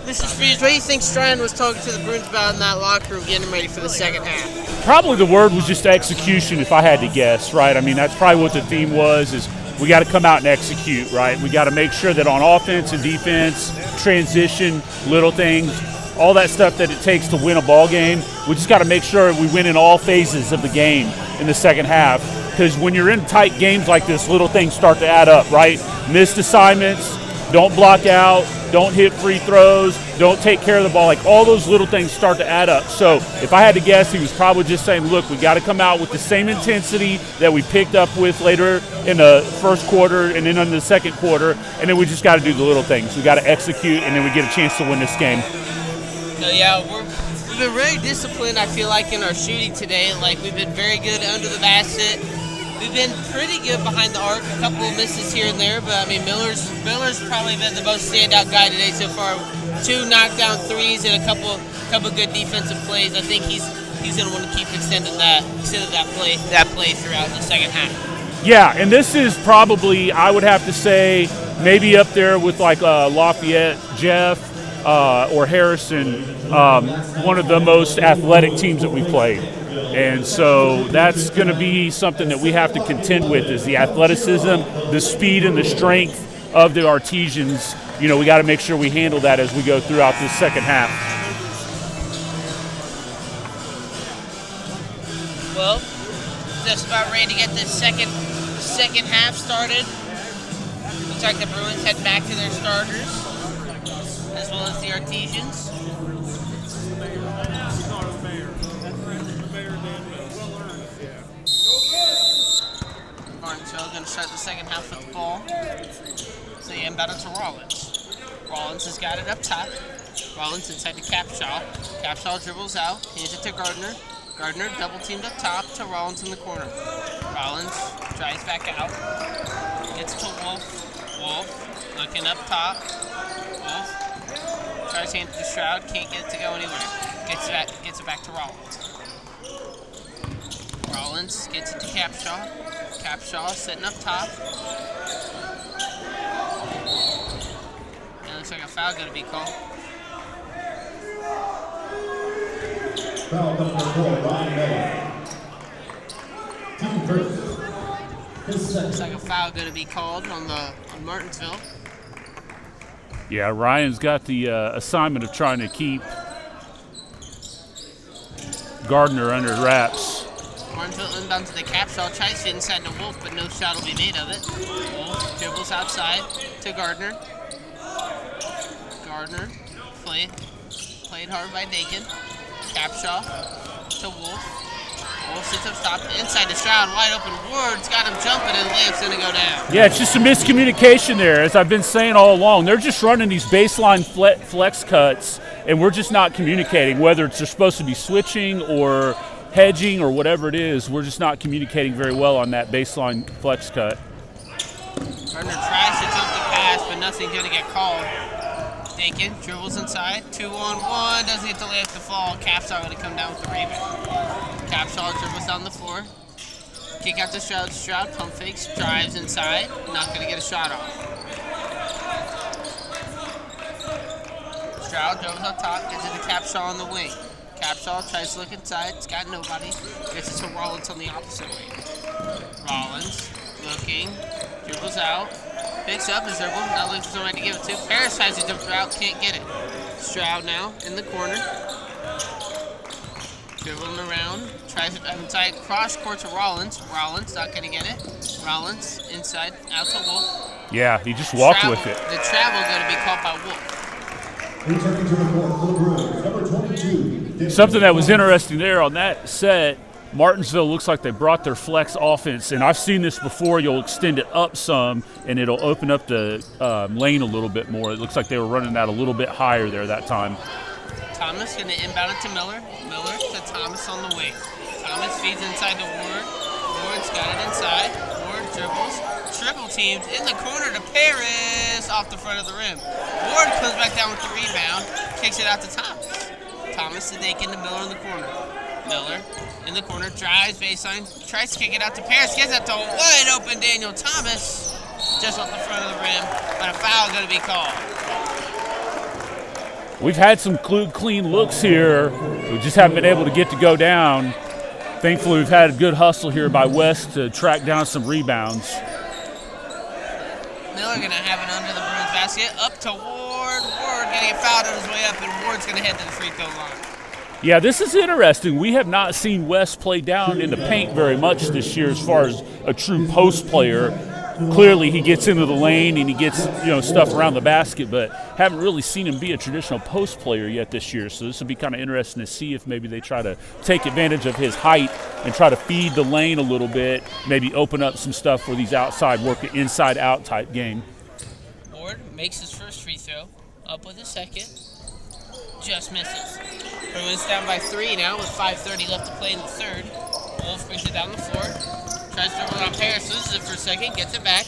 Mr. Spears, what do you think Stryan was talking to the Bruins about in that locker room getting ready for the second half? Probably the word was just execution, if I had to guess, right? I mean, that's probably what the theme was, is we got to come out and execute, right? We got to make sure that on offense and defense, transition, little things, all that stuff that it takes to win a ball game, we just got to make sure we win in all phases of the game in the second half. Because when you're in tight games like this, little things start to add up, right? Missed assignments, don't block out, don't hit free throws, don't take care of the ball. Like, all those little things start to add up. So if I had to guess, he was probably just saying, look, we got to come out with the same intensity that we picked up with later in the first quarter and then in the second quarter, and then we just got to do the little things. We got to execute, and then we get a chance to win this game. So yeah, we've been very disciplined, I feel like, in our shooting today. Like, we've been very good under the basket. We've been pretty good behind the arc. A couple of misses here and there, but I mean, Miller's probably been the most standout guy today so far. 2 knockdown threes and a couple good defensive plays. I think he's going to want to keep extending that play throughout the second half. Yeah, and this is probably, I would have to say, maybe up there with like Lafayette, Jeff, or Harrison, one of the most athletic teams that we played. And so that's going to be something that we have to contend with, is the athleticism, the speed, and the strength of the Artesians. You know, we got to make sure we handle that as we go throughout this second half. Well, just about ready to get this second half started. Looks like the Bruins head back to their starters, as well as the Artesians. Martinsville going to start the second half with the ball. So they inbound it to Rollins. Rollins has got it up top. Rollins inside to Capshaw. Capshaw dribbles out, hands it to Gardner. Gardner double teamed up top to Rollins in the corner. Rollins drives back out. Gets to Wolf. Wolf looking up top. Wolf tries to hand it to Stroud. Can't get it to go anywhere. Gets it back to Rollins. Rollins gets it to Capshaw. Capshaw sitting up top. It looks like a foul going to be called. Foul number 4, Ryan Miller. Team first. Looks like a foul going to be called on Martinsville. Yeah, Ryan's got the assignment of trying to keep Gardner under wraps. Martinsville inbound to the Capshaw, tries to inside to Wolf, but no shot will be made of it. Wolf dribbles outside to Gardner. Gardner played hard by Dakin. Capshaw to Wolf. Wolf sits up top, inside to Stroud, wide open. Ward's got him jumping, and the layup's going to go down. Yeah, it's just a miscommunication there, as I've been saying all along. They're just running these baseline flex cuts, and we're just not communicating, whether it's they're supposed to be switching or hedging or whatever it is. We're just not communicating very well on that baseline flex cut. Gardner tries to jump the pass, but nothing's going to get called. Dakin dribbles inside, 2-on-1, doesn't get the layup to fall. Capshaw going to come down with the rebound. Capshaw dribbles down the floor. Kick out to Stroud. Stroud pump fakes, drives inside, not going to get a shot off. Stroud dribbles up top, gets it to Capshaw on the wing. Capshaw tries to look inside, it's got nobody. Gets it to Rollins on the opposite wing. Rollins looking, dribbles out, picks up his dribble, now looking for somebody to give it to. Paris tries to jump out, can't get it. Stroud now in the corner. Dribbling around, tries it inside, cross court to Rollins. Rollins not going to get it. Rollins inside, out to Wolf. Yeah, he just walked with it. The travel going to be called by Wolf. Returning to the court for the Bruins, number 22. Something that was interesting there on that set, Martinsville looks like they brought their flex offense, and I've seen this before. You'll extend it up some, and it'll open up the lane a little bit more. It looks like they were running that a little bit higher there that time. Thomas going to inbound it to Miller. Miller to Thomas on the wing. Thomas feeds inside to Ward. Ward's got it inside. Ward dribbles. Triple teams in the corner to Paris off the front of the rim. Ward comes back down with the rebound. Kicks it out to Thomas. Thomas to Dakin to Miller in the corner. Miller in the corner, drives baseline, tries to kick it out to Paris, gets it to wide open Daniel Thomas, just off the front of the rim, but a foul going to be called. We've had some clean looks here. We just haven't been able to get to go down. Thankfully, we've had a good hustle here by West to track down some rebounds. Miller going to have it under the Bruins basket, up to Ward. Ward getting fouled on his way up, and Ward's going to head to the free throw line. Yeah, this is interesting. We have not seen West play down in the paint very much this year as far as a true post player. Clearly, he gets into the lane and he gets stuff around the basket, but haven't really seen him be a traditional post player yet this year. So this will be kind of interesting to see if maybe they try to take advantage of his height and try to feed the lane a little bit, maybe open up some stuff for these outside work, inside-out type game. Ward makes his first free throw, up with a second, just misses. Bruins down by 3 now with 5:30 left to play in the third. Wolf brings it down the floor. Tries to run on Paris, loses it for a second, gets it back.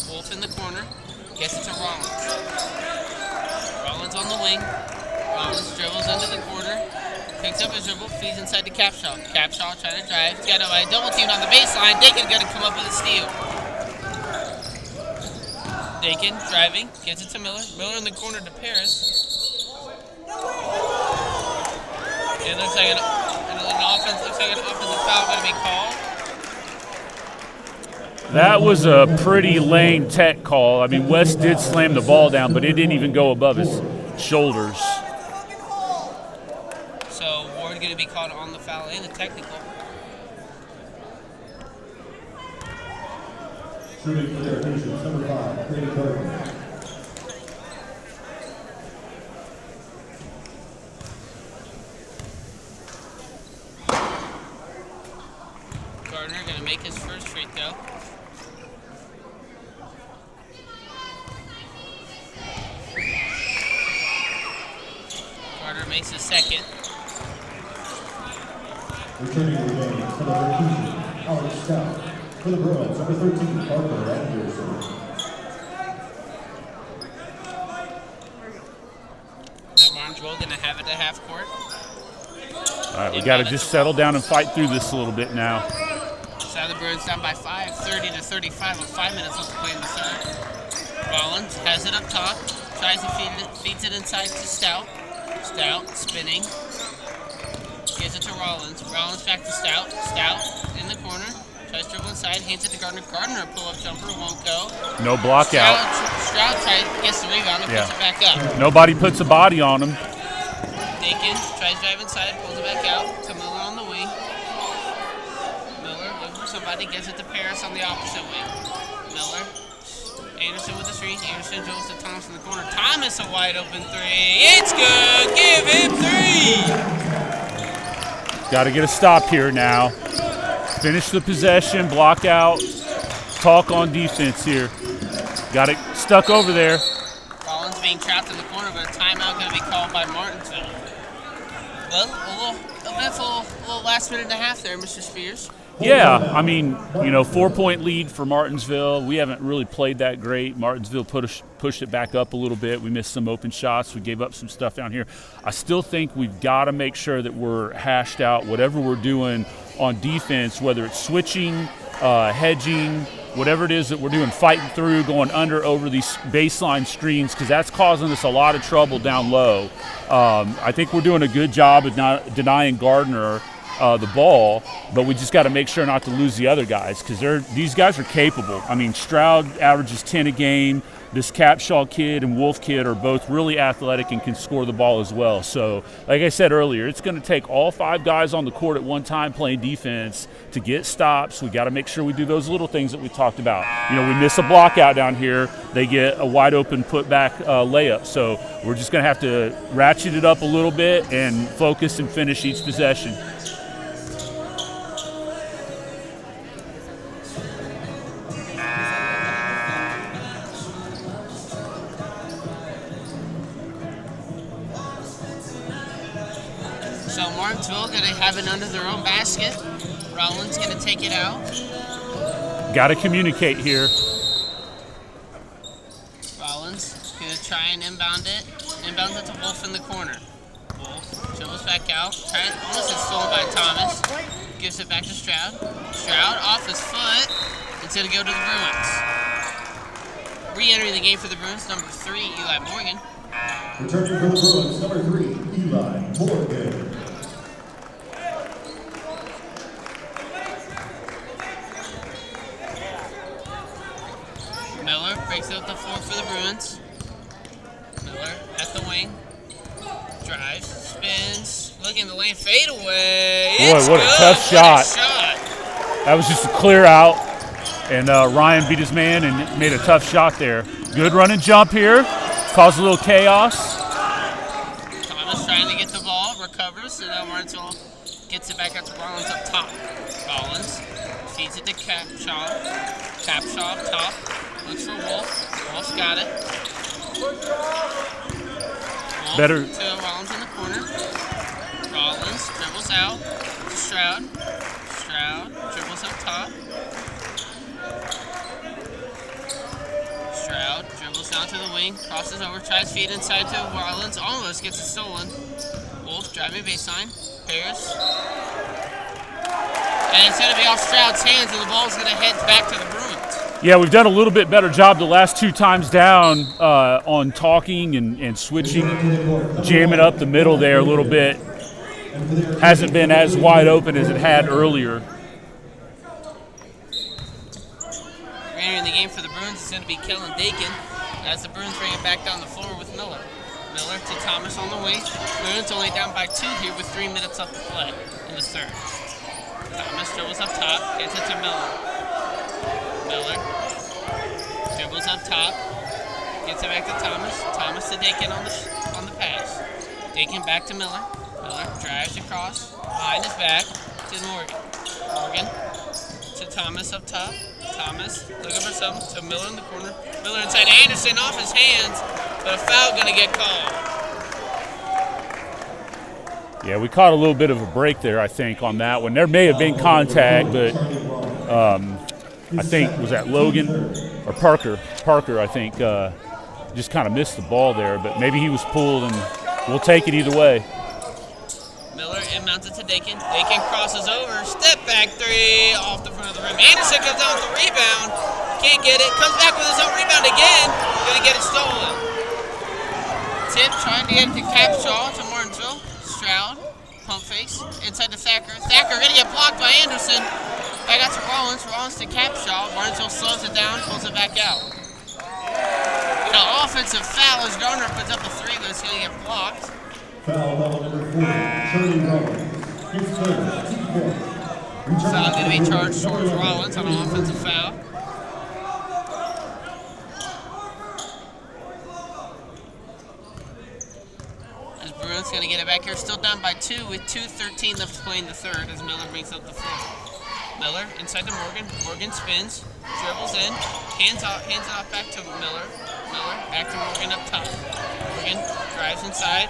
Wolf in the corner, gets it to Rollins. Rollins on the wing. Rollins dribbles into the corner, picks up his dribble, feeds inside to Capshaw. Capshaw trying to drive. He's got a double team on the baseline. Dakin's going to come up with a steal. Dakin driving, gets it to Miller. Miller in the corner to Paris. It looks like an offensive foul going to be called. That was a pretty lame tech call. I mean, West did slam the ball down, but it didn't even go above his shoulders. So Ward going to be called on the foul and the technical. Shooting for their Nations, number 5, Brady Gardner. Gardner going to make his first free throw. Gardner makes his second. Returning to the game, for the Nations, Alex Stout. For the Bruins, number 13, Parker Anderson. Now Martinsville going to have it at half court. All right, we got to just settle down and fight through this a little bit now. So the Bruins down by 5, 30-35 with 5 minutes left to play in the third. Rollins has it up top, tries to feeds it inside to Stout. Stout spinning, gives it to Rollins. Rollins back to Stout. Stout in the corner, tries to dribble inside, hands it to Gardner. Gardner pull-up jumper won't go. No block out. Stroud gets the rebound and puts it back up. Nobody puts a body on him. Dakin tries to drive inside, pulls it back out to Miller on the wing. Miller looking for somebody, gives it to Paris on the opposite wing. Miller, Anderson with the screen. Anderson dribbles to Thomas in the corner. Thomas a wide open 3. It's good. Give him 3. Got to get a stop here now. Finish the possession, block out, talk on defense here. Got it stuck over there. Rollins being trapped in the corner, but a timeout going to be called by Martinsville. Well, a little last minute and a half there, Mr. Spears. Yeah, I mean, 4-point lead for Martinsville. We haven't really played that great. Martinsville pushed it back up a little bit. We missed some open shots. We gave up some stuff down here. I still think we've got to make sure that we're hashed out whatever we're doing on defense, whether it's switching, hedging, whatever it is that we're doing, fighting through, going under, over these baseline screens, because that's causing us a lot of trouble down low. I think we're doing a good job of not denying Gardner the ball, but we just got to make sure not to lose the other guys, because these guys are capable. I mean, Stroud averages 10 a game. This Capshaw kid and Wolf kid are both really athletic and can score the ball as well. So, like I said earlier, it's going to take all 5 guys on the court at one time playing defense to get stops. We got to make sure we do those little things that we talked about. We miss a block out down here. They get a wide open putback layup. So we're just going to have to ratchet it up a little bit and focus and finish each possession. So Martinsville going to have it under their own basket. Rollins going to take it out. Got to communicate here. Rollins going to try and inbound it. Inbounds it to Wolf in the corner. Wolf dribbles Dribbles back out. Almost is stolen by Thomas. Gives it back to Stroud. Stroud off his foot. It's going to go to the Bruins. Re-entering the game for the Bruins, number 3, Eli Morgan. Returning for the Bruins, number 3, Eli Morgan. Miller breaks out the floor for the Bruins. Miller at the wing. Drives, spins, looking the lane, fade away. Boy, it's what good. a tough What shot. a shot. That was just a clear out, and Ryan beat his man and made a tough shot there. Good run and jump here. Caused a little chaos. Thomas trying to get the ball, recovers, and now Martinsville gets it back out to Rollins up top. Rollins feeds it to Capshaw. Capshaw up top. Looks for Wolf. Wolf's got it. Wolf Better. to Rollins in the corner. Rollins dribbles out to Stroud. Stroud dribbles up top. Stroud dribbles down to the wing, crosses over, tries feed inside to Rollins, almost gets it stolen. Wolf driving baseline, pairs. And it's going to be off Stroud's hands, and the ball's going to head back to the Bruins. Yeah, we've done a little bit better job the last 2 times down on talking and switching, jamming up the middle there a little bit. Hasn't been as wide open as it had earlier. Entering the game for the Bruins is going to be Kellen Dakin as the Bruins bring it back down the floor with Miller. Miller to Thomas on the wing. Bruins only down by 2 here with 3 minutes left to play in the third. Thomas dribbles up top, gets it to Miller. Miller dribbles up top, gets it back to Thomas. Thomas to Dakin on the pass. Dakin back to Miller. Miller drives across, behind his back to Morgan. Morgan to Thomas up top. Thomas looking for something to Miller in the corner. Miller inside Anderson off his hands, but a foul going to get called. Yeah, we caught a little bit of a break there, I think, on that one. There may have been contact, but I think, was that Logan or Parker? Parker, I think, just kind of missed the ball there, but maybe he was pulled, and we'll take it either way. Miller inbounds it to Dakin. Dakin crosses over, step back 3 off the front of the rim. Anderson comes down with the rebound, can't get it, comes back with his own rebound again, gonna get it stolen. Tip trying to get it to Capshaw to Martinsville. Stroud, pump face, inside to Thacker. Thacker gonna get blocked by Anderson. Back out to Rollins. Rollins to Capshaw. Martinsville slows it down, pulls it back out. The offensive foul as Garner puts up a 3, but it's gonna get blocked. Foul number 4, Charlie Rollins. Foul gonna be charged towards Rollins on an offensive foul. Bruins going to get it back here, still down by 2 with 2:13 left to play in the third as Miller brings up the floor. Miller inside to Morgan. Morgan spins, dribbles in, hands it off back to Miller. Miller back to Morgan up top. Morgan drives inside,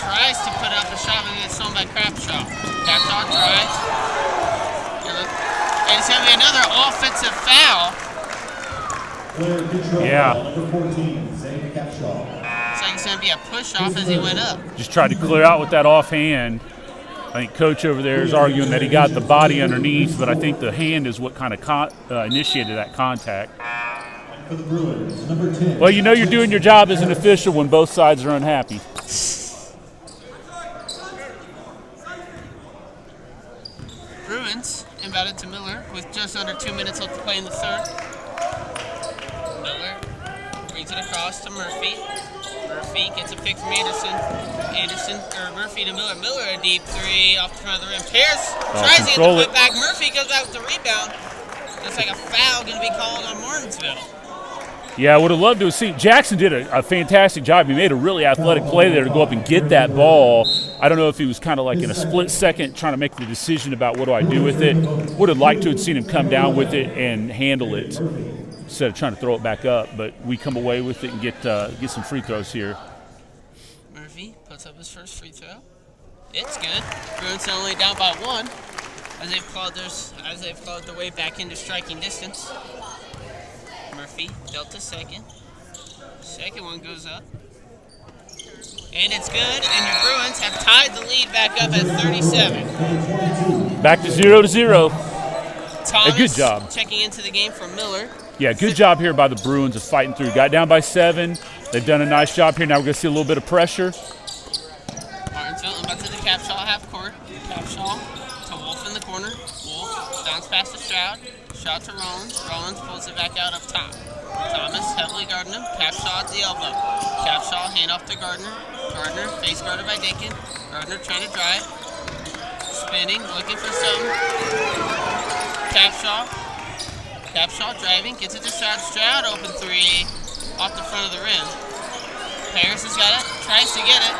tries to put up a shot, but gets thrown by Crabshaw. Crabshaw drives, and it's going to be another offensive foul. Yeah. Number 14, Zane Capshaw. Looks like it's going to be a push-off as he went up. Just tried to clear out with that offhand. I think Coach over there is arguing that he got the body underneath, but I think the hand is what kind of initiated that contact. For the Bruins, number 10. Well, you know you're doing your job as an official when both sides are unhappy. Bruins inbounded to Miller with just under 2 minutes left to play in the third. Miller brings it across to Murphy. Murphy gets a pick from Anderson. Murphy to Miller. Miller a deep 3 off the front of the rim. Pierce tries to get the put back. Murphy goes out with the rebound. Looks like a foul going to be called on Martinsville. Yeah, I would have loved to have seen. Jackson did a fantastic job. He made a really athletic play there to go up and get that ball. I don't know if he was kind of like in a split second trying to make the decision about what do I do with it. Would have liked to have seen him come down with it and handle it instead of trying to throw it back up. But we come away with it and get some free throws here. Murphy puts up his first free throw. It's good. Bruins are only down by 1 as they've clawed their way back into striking distance. Murphy dealt to second. Second one goes up. And it's good, and your Bruins have tied the lead back up at 37. Back to 0-0. Thomas, good job. Checking into the game for Miller. Yeah, good job here by the Bruins of fighting through. Got down by 7. They've done a nice job here. Now we're going to see a little bit of pressure. Martinsville about to the Capshaw half court. Capshaw to Wolf in the corner. Wolf bounce pass to Stroud. Shot to Rollins. Rollins pulls it back out up top. Thomas heavily guarding him. Capshaw at the elbow. Capshaw hand off to Gardner. Gardner face guarded by Dakin. Gardner trying to drive. Spinning, looking for something. Capshaw. Capshaw driving, gets it to Stroud. Stroud open 3 off the front of the rim. Harris has got it, tries to get it.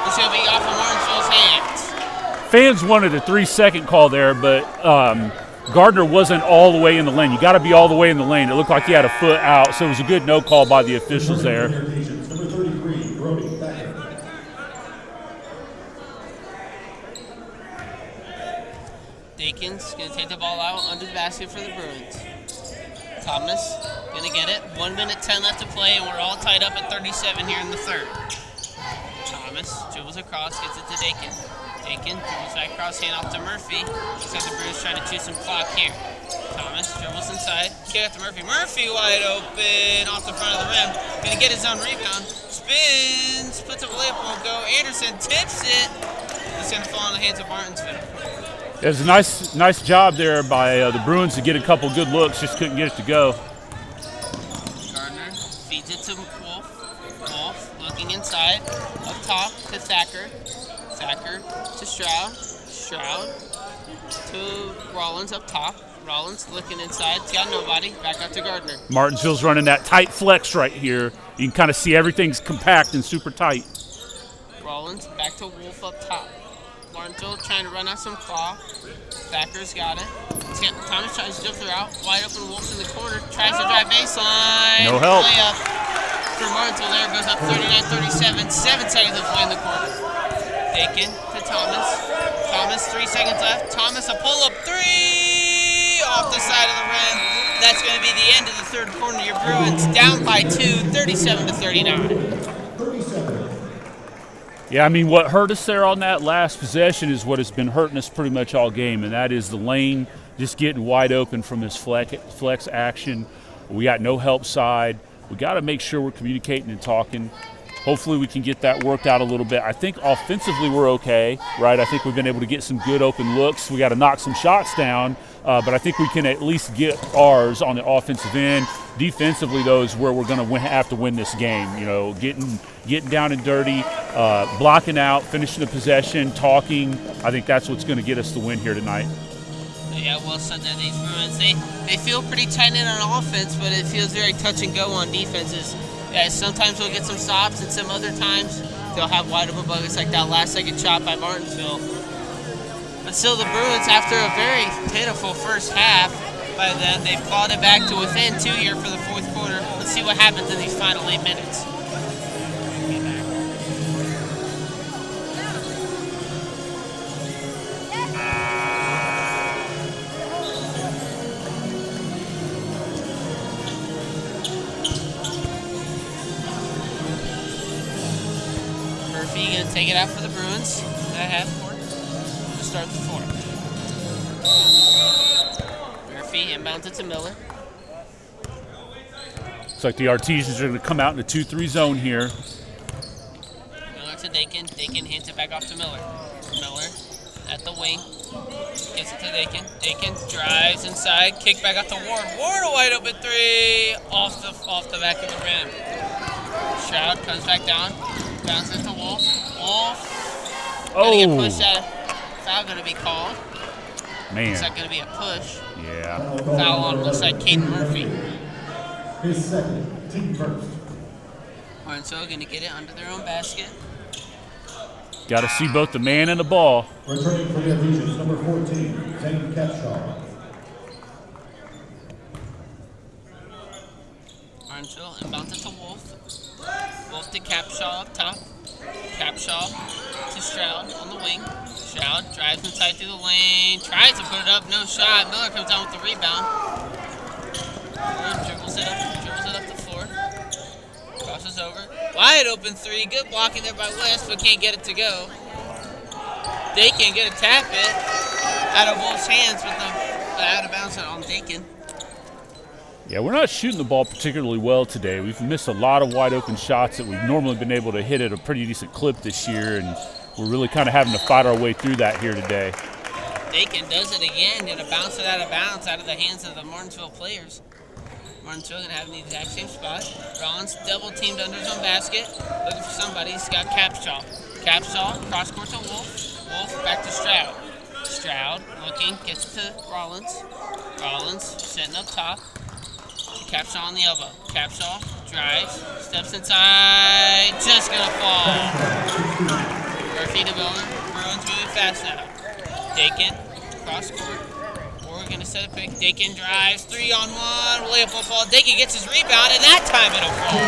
It's going to be off of Martinsville's hands. Fans wanted a 3-second call there, but Gardner wasn't all the way in the lane. You got to be all the way in the lane. It looked like he had a foot out, so it was a good no call by the officials there. Dakin's going to take the ball out under the basket for the Bruins. Thomas going to get it. 1 minute 10 left to play, and we're all tied up at 37 here in the third. Thomas dribbles across, gets it to Dakin. Dakin dribbles back across, hand off to Murphy. Looks like the Bruins trying to choose some clock here. Thomas dribbles inside, kick out to Murphy. Murphy wide open off the front of the rim. Going to get his own rebound. Spins, puts up a layup, won't go. Anderson tips it. It's going to fall in the hands of Martinsville. It was a nice job there by the Bruins to get a couple good looks, just couldn't get it to go. Gardner feeds it to Wolf. Wolf looking inside, up top to Thacker. Thacker to Stroud. Stroud to Rollins up top. Rollins looking inside, it's got nobody. Back up to Gardner. Martinsville's running that tight flex right here. You can kind of see everything's compact and super tight. Rollins back to Wolf up top. Martinsville trying to run out some claw. Thacker's got it. Thomas tries to jump through out. Wide open Wolf in the corner. Tries to drive baseline. No help. Layup for Martinsville there. Goes up 39-37. 7 seconds left to play in the quarter. Dakin to Thomas. Thomas, 3 seconds left. Thomas, a pull-up 3 off the side of the rim. That's going to be the end of the third quarter. Your Bruins down by 2, 37-39. Yeah, I mean, what hurt us there on that last possession is what has been hurting us pretty much all game, and that is the lane just getting wide open from this flex action. We got no help side. We got to make sure we're communicating and talking. Hopefully we can get that worked out a little bit. I think offensively we're okay, right? I think we've been able to get some good open looks. We got to knock some shots down, but I think we can at least get ours on the offensive end. Defensively, though, is where we're going to have to win this game. You know, getting down and dirty, blocking out, finishing the possession, talking. I think that's what's going to get us the win here tonight. Yeah, well said there, these Bruins. They feel pretty tight in on offense, but it feels very touch and go on defenses. Yeah, sometimes they'll get some stops, and some other times they'll have wide open buckets like that last-second shot by Martinsville. But still, the Bruins, after a very pitiful first half, by then they've clawed it back to within 2 here for the fourth quarter. Let's see what happens in these final 8 minutes. Murphy going to take it out for the Bruins at half court to start the fourth. Murphy inbounds it to Miller. Looks like the Artesians are going to come out in a 2-3 zone here. Miller to Dakin. Dakin hands it back off to Miller. Miller at the wing. Gets it to Dakin. Dakin drives inside. Kick back out to Ward. Ward a wide open 3 off the back of the rim. Stroud comes back down. Bounces it to Wolf. Wolf. Gonna get pushed out. Foul going to be called. Man. Looks like going to be a push. Yeah. Foul on looks like Caden Murphy. His second, team first. Martinsville going to get it under their own basket. Got to see both the man and the ball. Returning for the Ephesians, number 14, Zane Capshaw. Martinsville inbounds it to Wolf. Wolf to Capshaw up top. Capshaw to Stroud on the wing. Stroud drives inside through the lane. Tries to put it up, no shot. Miller comes down with the rebound. Miller dribbles it up the floor. Crosses over. Wide open three. Good blocking there by West, but can't get it to go. Dakin get a tap it out of Wolf's hands with the out of bounds on Dakin. Yeah, we're not shooting the ball particularly well today. We've missed a lot of wide open shots that we've normally been able to hit at a pretty decent clip this year, and we're really kind of having to fight our way through that here today. Dakin does it again, gonna bounce it out of bounds out of the hands of the Martinsville players. Martinsville gonna have in the exact same spot. Rollins double teamed under his own basket, looking for somebody. He's got Capshaw. Capshaw cross court to Wolf. Wolf back to Stroud. Stroud looking, gets to Rollins. Rollins setting up top. Capshaw on the elbow. Capshaw drives, steps inside, just gonna fall. Murphy to Miller. Bruins moving fast now. Dakin, cross court. We're gonna set a pick. Dakin drives, 3-on-1. Layup will fall. Dakin gets his rebound, and that time it'll fall.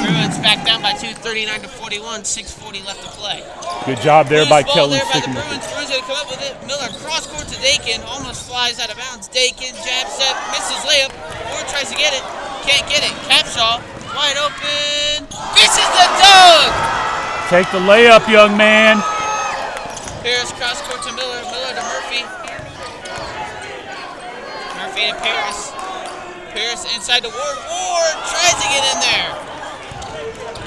Bruins back down by 2, 39-41. 6:40 left to play. Good job there by Kelly. There by the Bruins. Bruins gonna come up with it. Miller cross court to Dakin, almost flies out of bounds. Dakin jab step, misses layup. Ward tries to get it, can't get it. Capshaw wide open, misses the dunk. Take the layup, young man. Paris cross court to Miller. Miller to Murphy. Murphy to Paris. Paris inside to Ward. Ward tries to get in there.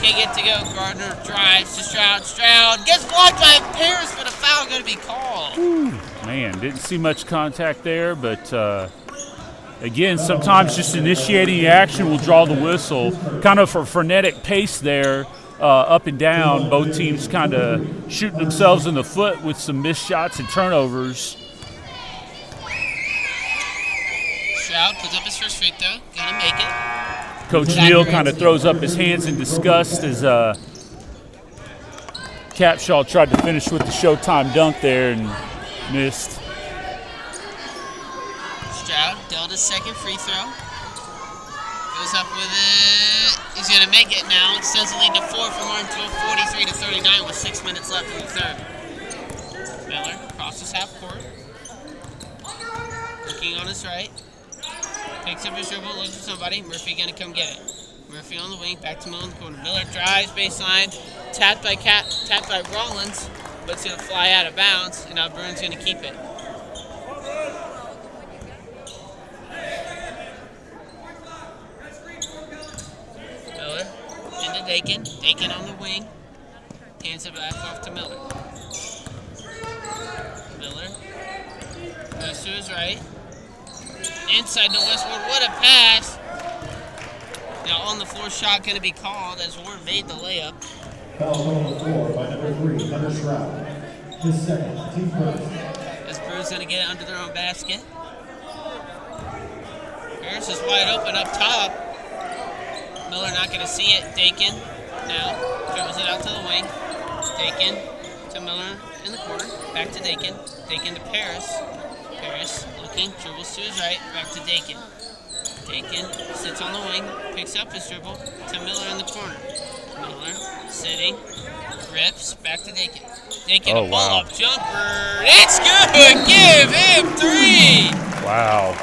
Can't get to go. Gardner drives to Stroud. Stroud gets blocked by Paris, but a foul going to be called. Ooh, man, didn't see much contact there, but again, sometimes just initiating the action will draw the whistle. Kind of a frenetic pace there, up and down. Both teams kind of shooting themselves in the foot with some missed shots and turnovers. Stroud puts up his first free throw. Gonna make it. Coach Neal kind of throws up his hands in disgust as Capshaw tried to finish with the Showtime dunk there and missed. Stroud dealt his second free throw. Goes up with it. He's going to make it now. Extends the lead to 4 for Martinsville, 43-39 with 6 minutes left in the third. Miller crosses half court. Looking on his right. Picks up his dribble, looks for somebody. Murphy going to come get it. Murphy on the wing, back to Miller in the corner. Miller drives, baseline. Tapped by Rollins, but it's going to fly out of bounds, and now Bruins going to keep it. Miller into Dakin. Dakin on the wing. Hands it back off to Miller. Miller goes to his right. Inside to Westward. What a pass. Now on the floor shot going to be called as Ward made the layup. Foul on the floor by number 3, Hunter Stroud. His second, team first. As Bruins going to get it under their own basket. Harris is wide open up top. Miller not going to see it. Dakin now dribbles it out to the wing. Dakin to Miller in the corner. Back to Dakin. Dakin to Paris. Paris looking, dribbles to his right. Back to Dakin. Dakin sits on the wing, picks up his dribble to Miller in the corner. Miller sitting, rips, back to Dakin. Dakin a pull-up jumper. It's good! Give him 3! Wow.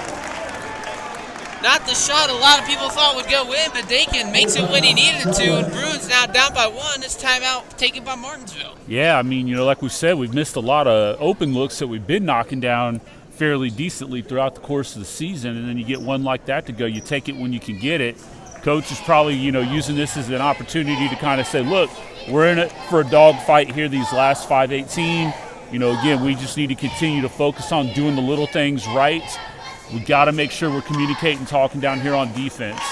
Not the shot a lot of people thought would go in, but Dakin makes it when he needed it to, and Bruins now down by 1. This timeout taken by Martinsville. Yeah, I mean, like we said, we've missed a lot of open looks that we've been knocking down fairly decently throughout the course of the season, and then you get one like that to go. You take it when you can get it. Coach is probably, using this as an opportunity to kind of say, look, we're in it for a dogfight here these last 5-18. Again, we just need to continue to focus on doing the little things right. We got to make sure we're communicating, talking down here on defense.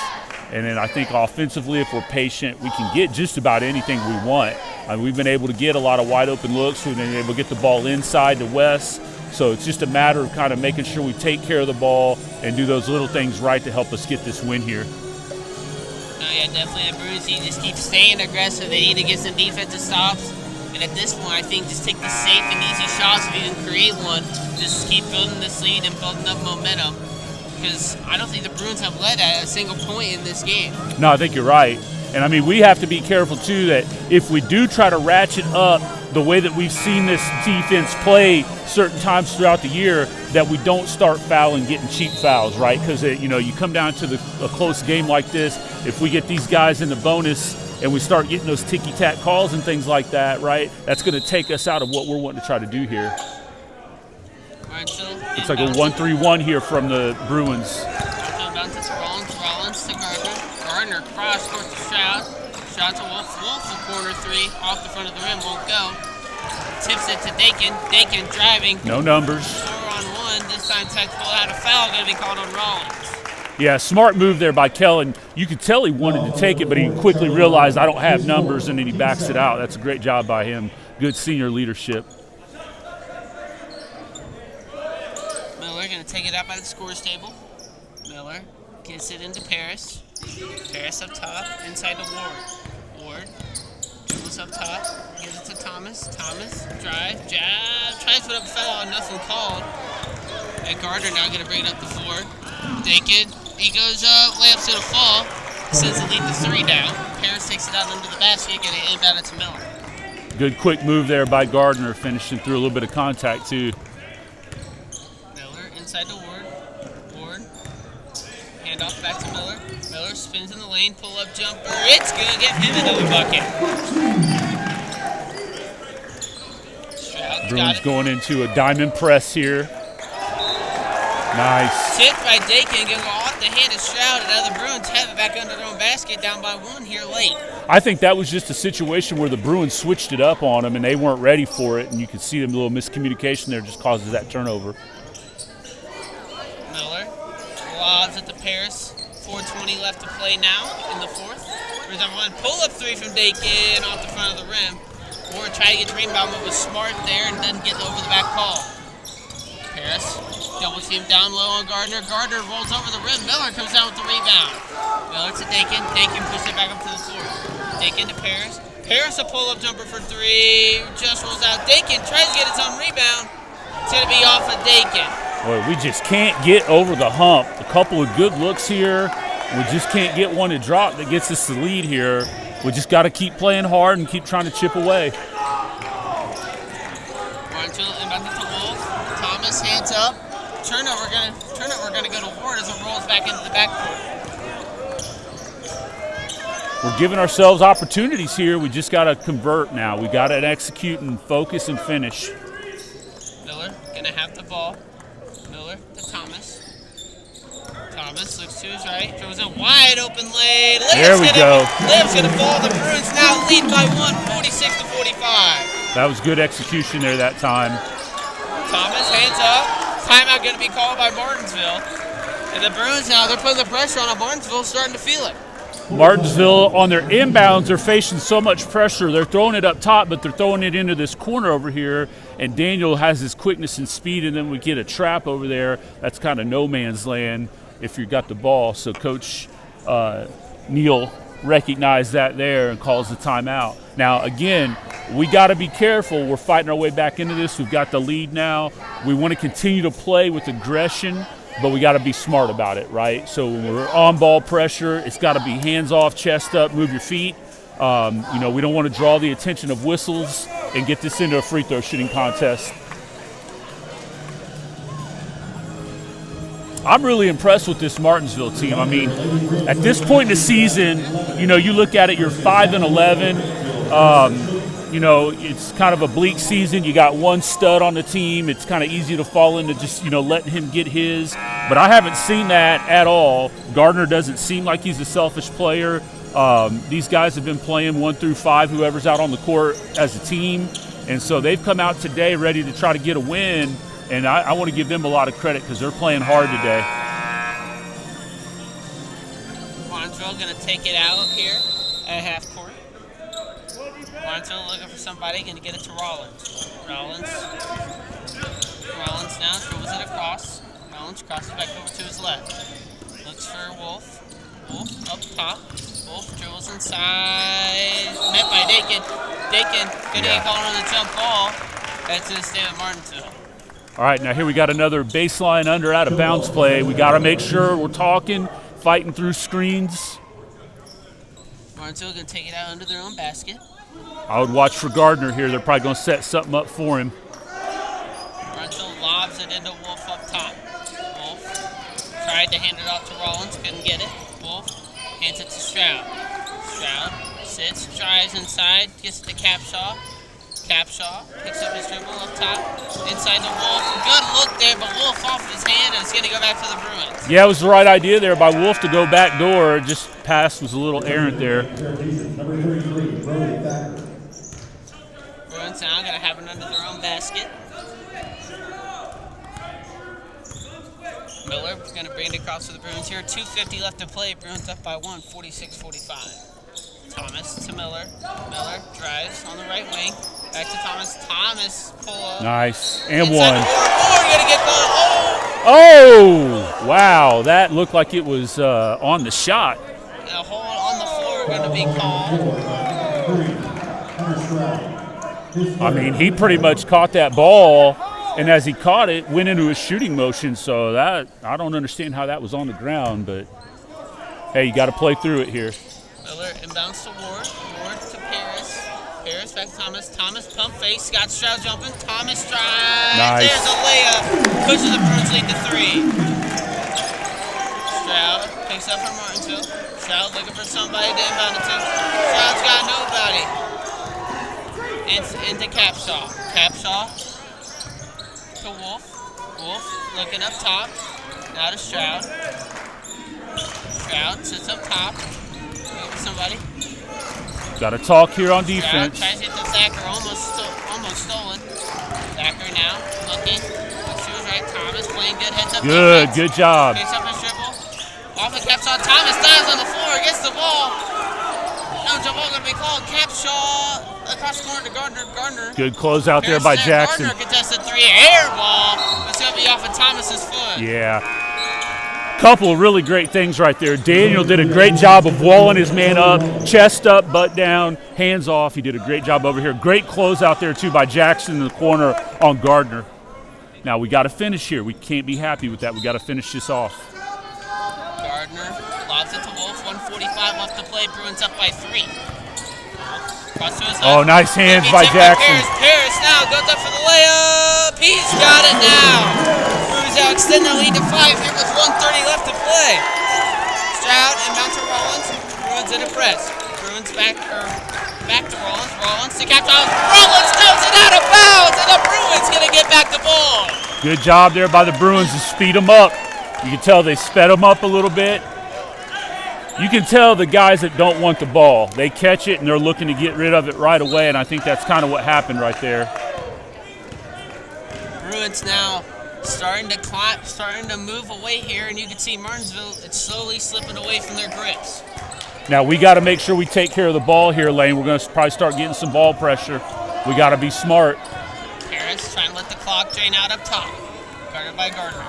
And then I think offensively, if we're patient, we can get just about anything we want. We've been able to get a lot of wide open looks. We've been able to get the ball inside to Wes. So it's just a matter of kind of making sure we take care of the ball and do those little things right to help us get this win here. Oh yeah, definitely. The Bruins need to just keep staying aggressive. They need to get some defensive stops. And at this point, I think just take the safe and easy shots if you can create one. Just keep building this lead and building up momentum. Because I don't think the Bruins have led at a single point in this game. No, I think you're right. And, we have to be careful, too, that if we do try to ratchet up the way that we've seen this defense play certain times throughout the year, that we don't start fouling, getting cheap fouls, right? Because, you come down to a close game like this, if we get these guys in the bonus and we start getting those ticky-tack calls and things like that, right, that's going to take us out of what we're wanting to try to do here. It's like a 1-3-1 here from the Bruins. Bounces Rollins to Gardner. Gardner cross towards the Stroud. Stroud to Wolf. Wolf for corner 3 off the front of the rim, won't go. Tips it to Dakin. Dakin driving. No numbers. 4-on-1. This time Tech pulled out a foul. Going to be called on Rollins. Yeah, smart move there by Kellen. You could tell he wanted to take it, but he quickly realized I don't have numbers, and then he backs it out. That's a great job by him. Good senior leadership. Miller going to take it out by the scores table. Miller gets it into Paris. Paris up top, inside to Ward. Ward dribbles up top, gives it to Thomas. Thomas, drive, jab, tries to put up a foul, nothing called. And Gardner now going to bring it up the floor. Dakin, he goes up, layup's going to fall. Sends the lead to 3 now. Paris takes it out under the basket, getting it inbound to Miller. Good quick move there by Gardner, finishing through a little bit of contact too. Miller inside to Ward. Ward, handoff back to Miller. Miller spins in the lane, pull-up jumper. It's going to give him another bucket. Stroud's Bruins going into a diamond press here. Nice. Tipped by Dakin, going to go off the hand of Stroud, and now the Bruins have it back under their own basket, down by 1 here late. I think that was just a situation where the Bruins switched it up on them, and they weren't ready for it, and you could see them a little miscommunication there just causes that turnover. Miller lobs at the Paris. 4:20 left to play now in the 4th. There's a one pull-up 3 from Dakin off the front of the rim. Ward tried to get the rebound, but was smart there and doesn't get the over-the-back call. Paris double team down low on Gardner. Gardner rolls over the rim. Miller comes down with the rebound. Miller to Dakin. Dakin pushes it back up to the floor. Dakin to Paris. Paris a pull-up jumper for 3. Just rolls out. Dakin tries to get his own rebound. It's going to be off of Dakin. Boy, we just can't get over the hump. A couple of good looks here. We just can't get one to drop that gets us the lead here. We just got to keep playing hard and keep trying to chip away. Martinsville to Wolf. Thomas hands up. Turnover gonna go to Ward as it rolls back into the backcourt. We're giving ourselves opportunities here. We just got to convert now. We got to execute and focus and finish. Miller gonna have the ball. Miller to Thomas. Thomas looks to his right. Throws a wide open lane. There we go. Layup's gonna fall. The Bruins now lead by 1, 46-45. That was good execution there that time. Thomas hands up. Timeout going to be called by Martinsville. And the Bruins now, they're putting the pressure on Martinsville, starting to feel it. Martinsville, on their inbounds, they're facing so much pressure. They're throwing it up top, but they're throwing it into this corner over here. And Daniel has his quickness and speed, and then we get a trap over there. That's kind of no man's land if you got the ball. So Coach Neal recognized that there and calls the timeout. Now, again, we got to be careful. We're fighting our way back into this. We've got the lead now. We want to continue to play with aggression, but we got to be smart about it, right? So when we're on ball pressure, it's got to be hands off, chest up, move your feet. We don't want to draw the attention of whistles and get this into a free throw shooting contest. I'm really impressed with this Martinsville team. I mean, at this point in the season, you look at it, you're 5-11. It's kind of a bleak season. You got one stud on the team. It's kind of easy to fall into just, letting him get his. But I haven't seen that at all. Gardner doesn't seem like he's a selfish player. These guys have been playing 1 through 5, whoever's out on the court as a team. And so they've come out today ready to try to get a win. And I want to give them a lot of credit because they're playing hard today. Martinsville going to take it out here at half court. Martinsville looking for somebody, going to get it to Rollins. Rollins now throws it across. Rollins crosses back over to his left. Looks for Wolf. Wolf up top. Wolf dribbles inside. Met by Dakin. Dakin going to get called on the jump ball. That's going to stay at Martinsville. All right, now here we got another baseline under out of bounds play. We got to make sure we're talking, fighting through screens. Martinsville going to take it out under their own basket. I would watch for Gardner here. They're probably going to set something up for him. Martinsville lobs it into Wolf up top. Wolf tried to hand it off to Rollins, couldn't get it. Wolf hands it to Stroud. Stroud Sits, drives inside, gets to Capshaw. Capshaw picks up his dribble up top, inside to Wolf. Good look there, but Wolf off his hand, and it's going to go back to the Bruins. Yeah, it was the right idea there by Wolf to go back door. Just pass was a little errant there. Bruins now going to have it under their own basket. Miller is going to bring it across to the Bruins here. 2:50 left to play. Bruins up by 1, 46-45. Thomas to Miller. Miller drives on the right wing. Back to Thomas. Thomas pull up. Nice. And Inside one. Gonna get caught. Oh! Wow, that looked like it was on the shot. A hold on the floor going to be called. I mean, he pretty much caught that ball, and as he caught it, went into a shooting motion. So that, I don't understand how that was on the ground, but hey, you got to play through it here. Miller inbounds to Ward. Ward to Paris. Paris back to Thomas. Thomas pump fake. Scott Stroud jumping. Thomas drives. Nice. There's a layup. Pushes the Bruins lead to 3. Stroud picks up from Martinsville. Stroud looking for somebody to inbound it to. Stroud's got nobody. Into Capshaw. Capshaw to Wolf. Wolf looking up top. Now to Stroud. Stroud sits up top. Somebody. Got to talk here on defense. Tries to hit the Thacker, almost stolen. Thacker now looking. Looks to his right. Thomas playing good heads up. Good, defense. good job. Picks up his dribble. Off the Capshaw. Thomas dives on the floor. Gets the ball. No jump ball going to be called. Capshaw across the corner to Gardner. Gardner. Good close out there by Jackson. Gardner contested 3 air ball. It's going to be off of Thomas's foot. Yeah. Couple of really great things right there. Daniel did a great job of walling his man up, chest up, butt down, hands off. He did a great job over here. Great close out there, too, by Jackson in the corner on Gardner. Now, we got to finish here. We can't be happy with that. We got to finish this off. Gardner lobs it to Wolf. 1:45 left to play. Bruins up by 3. Cross to his left. Oh, nice hands by Jackson. Paris now goes up for the layup. He's got it now. Bruins now extend the lead to 5 here with 1:30 left to play. Stroud and Mount to Rollins. Bruins in a press. Bruins back to Rollins. Rollins to Capshaw. Rollins throws it out of bounds, and the Bruins gonna get back the ball. Good job there by the Bruins to speed them up. You can tell they sped them up a little bit. You can tell the guys that don't want the ball. They catch it and they're looking to get rid of it right away, and I think that's kind of what happened right there. Bruins now starting to climb, starting to move away here, and you can see Martinsville, it's slowly slipping away from their grips. Now we got to make sure we take care of the ball here, Lane. We're going to probably start getting some ball pressure. We got to be smart. Harris trying to let the clock drain out up top. Guarded by Gardner.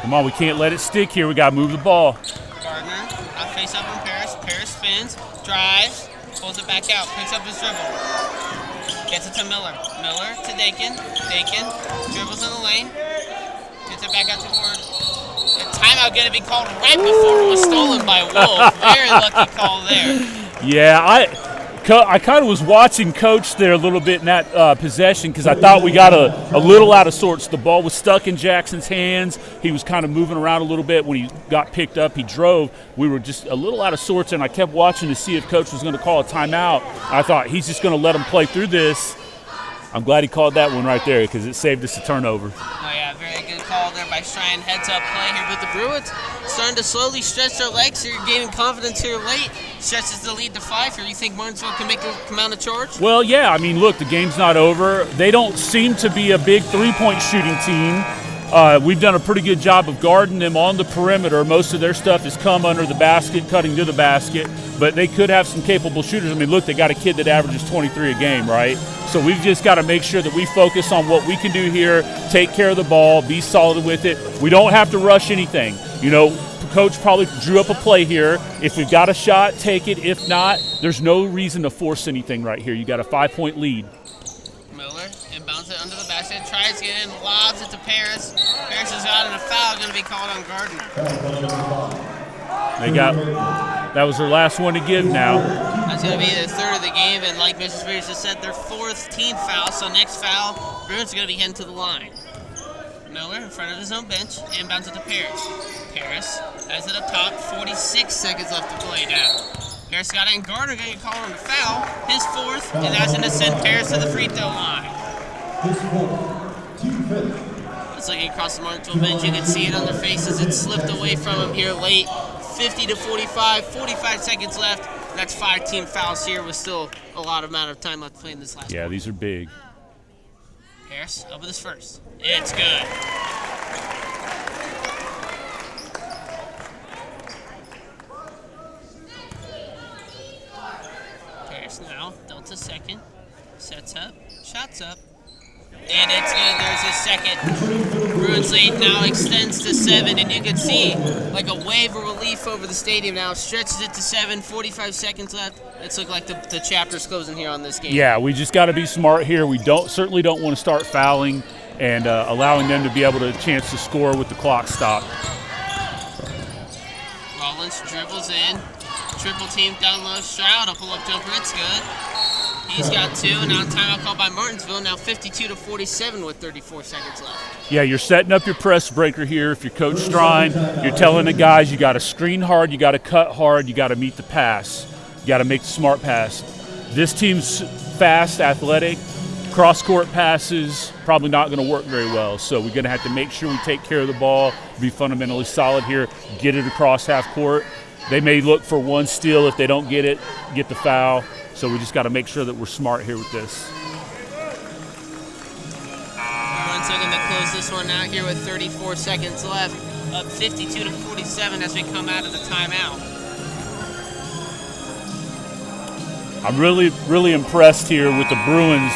Come on, we can't let it stick here. We got to move the ball. Gardner, out face up on Paris. Paris spins, drives, pulls it back out, picks up his dribble. Gets it to Miller. Miller to Dakin. Dakin dribbles in the lane. Gets it back out to Ward. The timeout going to be called right before it was stolen by Wolf. Very lucky call there. Yeah, I kind of was watching Coach there a little bit in that possession because I thought we got a little out of sorts. The ball was stuck in Jackson's hands. He was kind of moving around a little bit. When he got picked up, he drove. We were just a little out of sorts, and I kept watching to see if Coach was going to call a timeout. I thought he's just going to let him play through this. I'm glad he called that one right there because it saved us a turnover. Oh, yeah, very good call there by Cheyenne. Heads-up play here with the Bruins. Starting to slowly stretch their legs here, gaining confidence here late. Stretches the lead to 5 here. You think Martinsville can come out of charge? Well, yeah. I mean, look, the game's not over. They don't seem to be a big three-point shooting team. We've done a pretty good job of guarding them on the perimeter. Most of their stuff has come under the basket, cutting to the basket. But they could have some capable shooters. I mean, look, they got a kid that averages 23 a game, right? So we've just got to make sure that we focus on what we can do here, take care of the ball, be solid with it. We don't have to rush anything. You know, Coach probably drew up a play here. If we've got a shot, take it. If not, there's no reason to force anything right here. You got a 5-point lead. Miller inbounds it under the basket, tries to get in, lobs it to Paris. Paris is out, and a foul going to be called on Gardner. That was their last one to give now. That's going to be the third of the game, and like Mrs. Spears just said, their 4th team foul. So next foul, Bruins are going to be heading to the line. Miller in front of his own bench, inbounds it to Paris. Paris has it up top, 46 seconds left to play now. Harris got it, and Gardner going to call on the foul. His fourth, and that's going to send Paris to the free throw line. His fourth, team fifth. It's looking across the Martinsville bench. You can see it on their faces. It slipped away from him here late. 50 to 45, 45 seconds left. That's 5 team fouls here with still a lot of amount of time left to play in this last quarter. These are big. Harris up with his first. It's good. Harris now, Delta second. Sets up, shots up. And it's good. There's his second. Bruins lead now extends to 7, and you can see like a wave of relief over the stadium now. Stretches it to 7, 45 seconds left. It's looked like the chapter's closing here on this game. Yeah, we just got to be smart here. We certainly don't want to start fouling and allowing them to be able to chance to score with the clock stopped. Rollins dribbles in. Triple team down low. Stroud, a pull-up jumper. It's good. He's got 2, and now timeout called by Martinsville. Now 52 to 47 with 34 seconds left. Yeah, you're setting up your press breaker here. If you're Coach Strine, you're telling the guys you got to screen hard, you got to cut hard, you got to meet the pass. You got to make the smart pass. This team's fast, athletic, cross-court passes, probably not going to work very well. So we're going to have to make sure we take care of the ball, be fundamentally solid here, get it across half court. They may look for one steal. If they don't get it, get the foul. So we just got to make sure that we're smart here with this. Bruins looking to close this one out here with 34 seconds left. Up 52 to 47 as we come out of the timeout. I'm really impressed here with the Bruins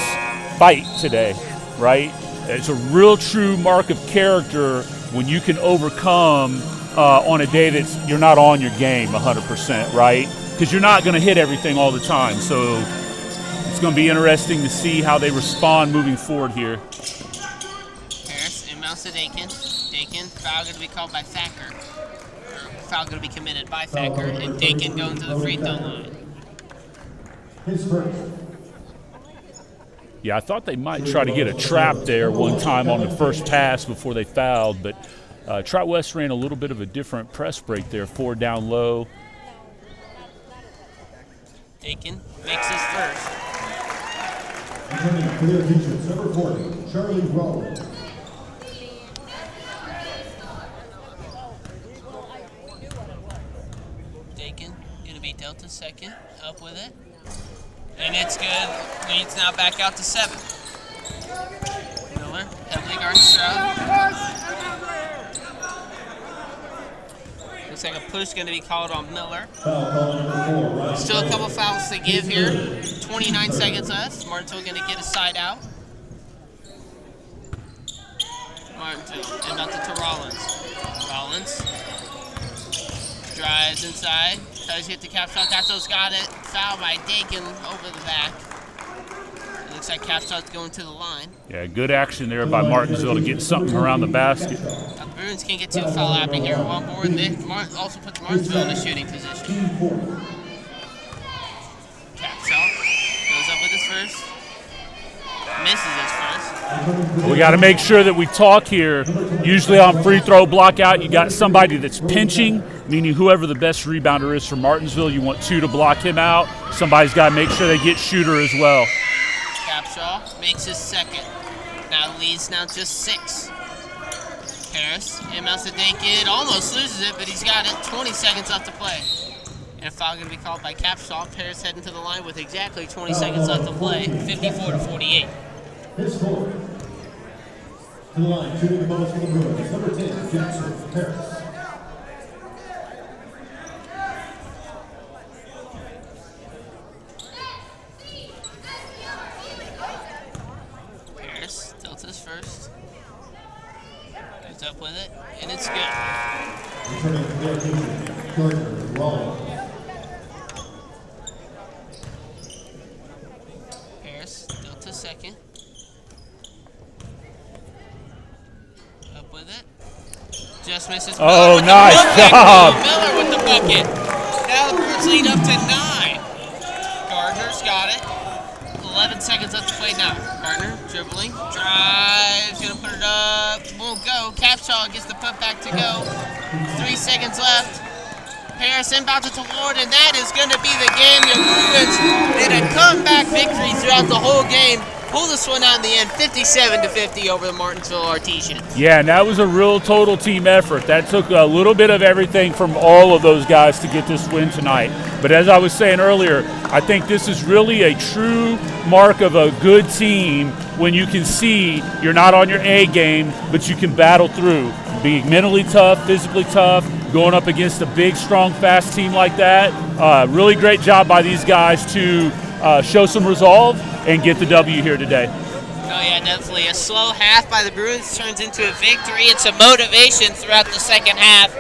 fight today, right? It's a real true mark of character when you can overcome on a day that you're not on your game 100%, right? Because you're not going to hit everything all the time. So it's going to be interesting to see how they respond moving forward here. Harris inbounds to Dakin. Dakin, foul going to be called by Thacker. Foul going to be committed by Thacker, and Dakin going to the free throw line. His first. Yeah, I thought they might try to get a trap there one time on the first pass before they fouled, but TWHS ran a little bit of a different press break there, 4 down low. Dakin makes his first. Returning for their defense, number 40, Charlie Rollins. Dakin going to be Delta second, up with it. And it's good. Leads now back out to 7. Miller, heavily guarding Stroud. Looks like a push going to be called on Miller. Still a couple fouls to give here. 29 seconds left. Martinsville going to get a side out. Martinsville, and out to Rollins. Rollins drives inside. Tries to hit the Capshaw. Capshaw's got it. Foul by Dakin over the back. It looks like Capshaw's going to the line. Yeah, good action there by Martinsville to get something around the basket. The Bruins can't get 2 foul happening here. One board. They also puts Martinsville in a shooting position. Capshaw goes up with his first. Misses his first. We got to make sure that we talk here. Usually on free throw block out, you got somebody that's pinching, meaning whoever the best rebounder is for Martinsville, you want 2 to block him out. Somebody's got to make sure they get shooter as well. Capshaw makes his second. Now leads now just 6. Harris, inbounds to Dakin, almost loses it, but he's got it. 20 seconds left to play. And a foul going to be called by Capshaw. Paris heading to the line with exactly 20 seconds left to play. 54 to 48. His score. To the line, shooting the most for the Bruins, number 10, Jackson Harris. Harris, Delta's first. Goes up with it, and it's good. Returning to their team, Gardner Rollins. Harris, Delta second. Up with it. Just misses. Oh, Miller with nice the bucket. job. Miller with the bucket. Now the Bruins lead up to 9. Gardner's got it. 11 seconds left to play now. Gardner dribbling, drives, gonna put it up, won't go. Capshaw gets the putback to go. 3 seconds left. Harris inbounds it to Ward, and that is going to be the game. The Bruins did a comeback victory throughout the whole game. Pull this one out in the end, 57-50 over the Martinsville Artesians. Yeah, and that was a real total team effort. That took a little bit of everything from all of those guys to get this win tonight. But as I was saying earlier, I think this is really a true mark of a good team when you can see you're not on your A game, but you can battle through. Being mentally tough, physically tough, going up against a big, strong, fast team like that. Really great job by these guys to show some resolve and get the W here today. Oh yeah, definitely. A slow half by the Bruins turns into a victory. It's a motivation throughout the second half.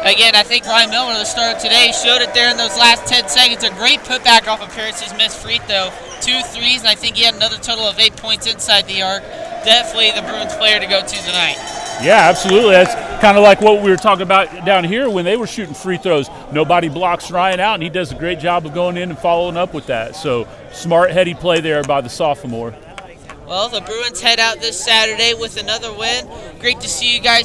Again, I think Ryan Miller, the starter today, showed it there in those last 10 seconds. A great putback off of Paris' missed free throw. 2 threes, and I think he had another total of 8 points inside the arc. Definitely the Bruins player to go to tonight. Yeah, absolutely. That's kind of like what we were talking about down here when they were shooting free throws. Nobody blocks Ryan out, and he does a great job of going in and following up with that. So smart, heady play there by the sophomore. Well, the Bruins head out this Saturday with another win. Great to see you guys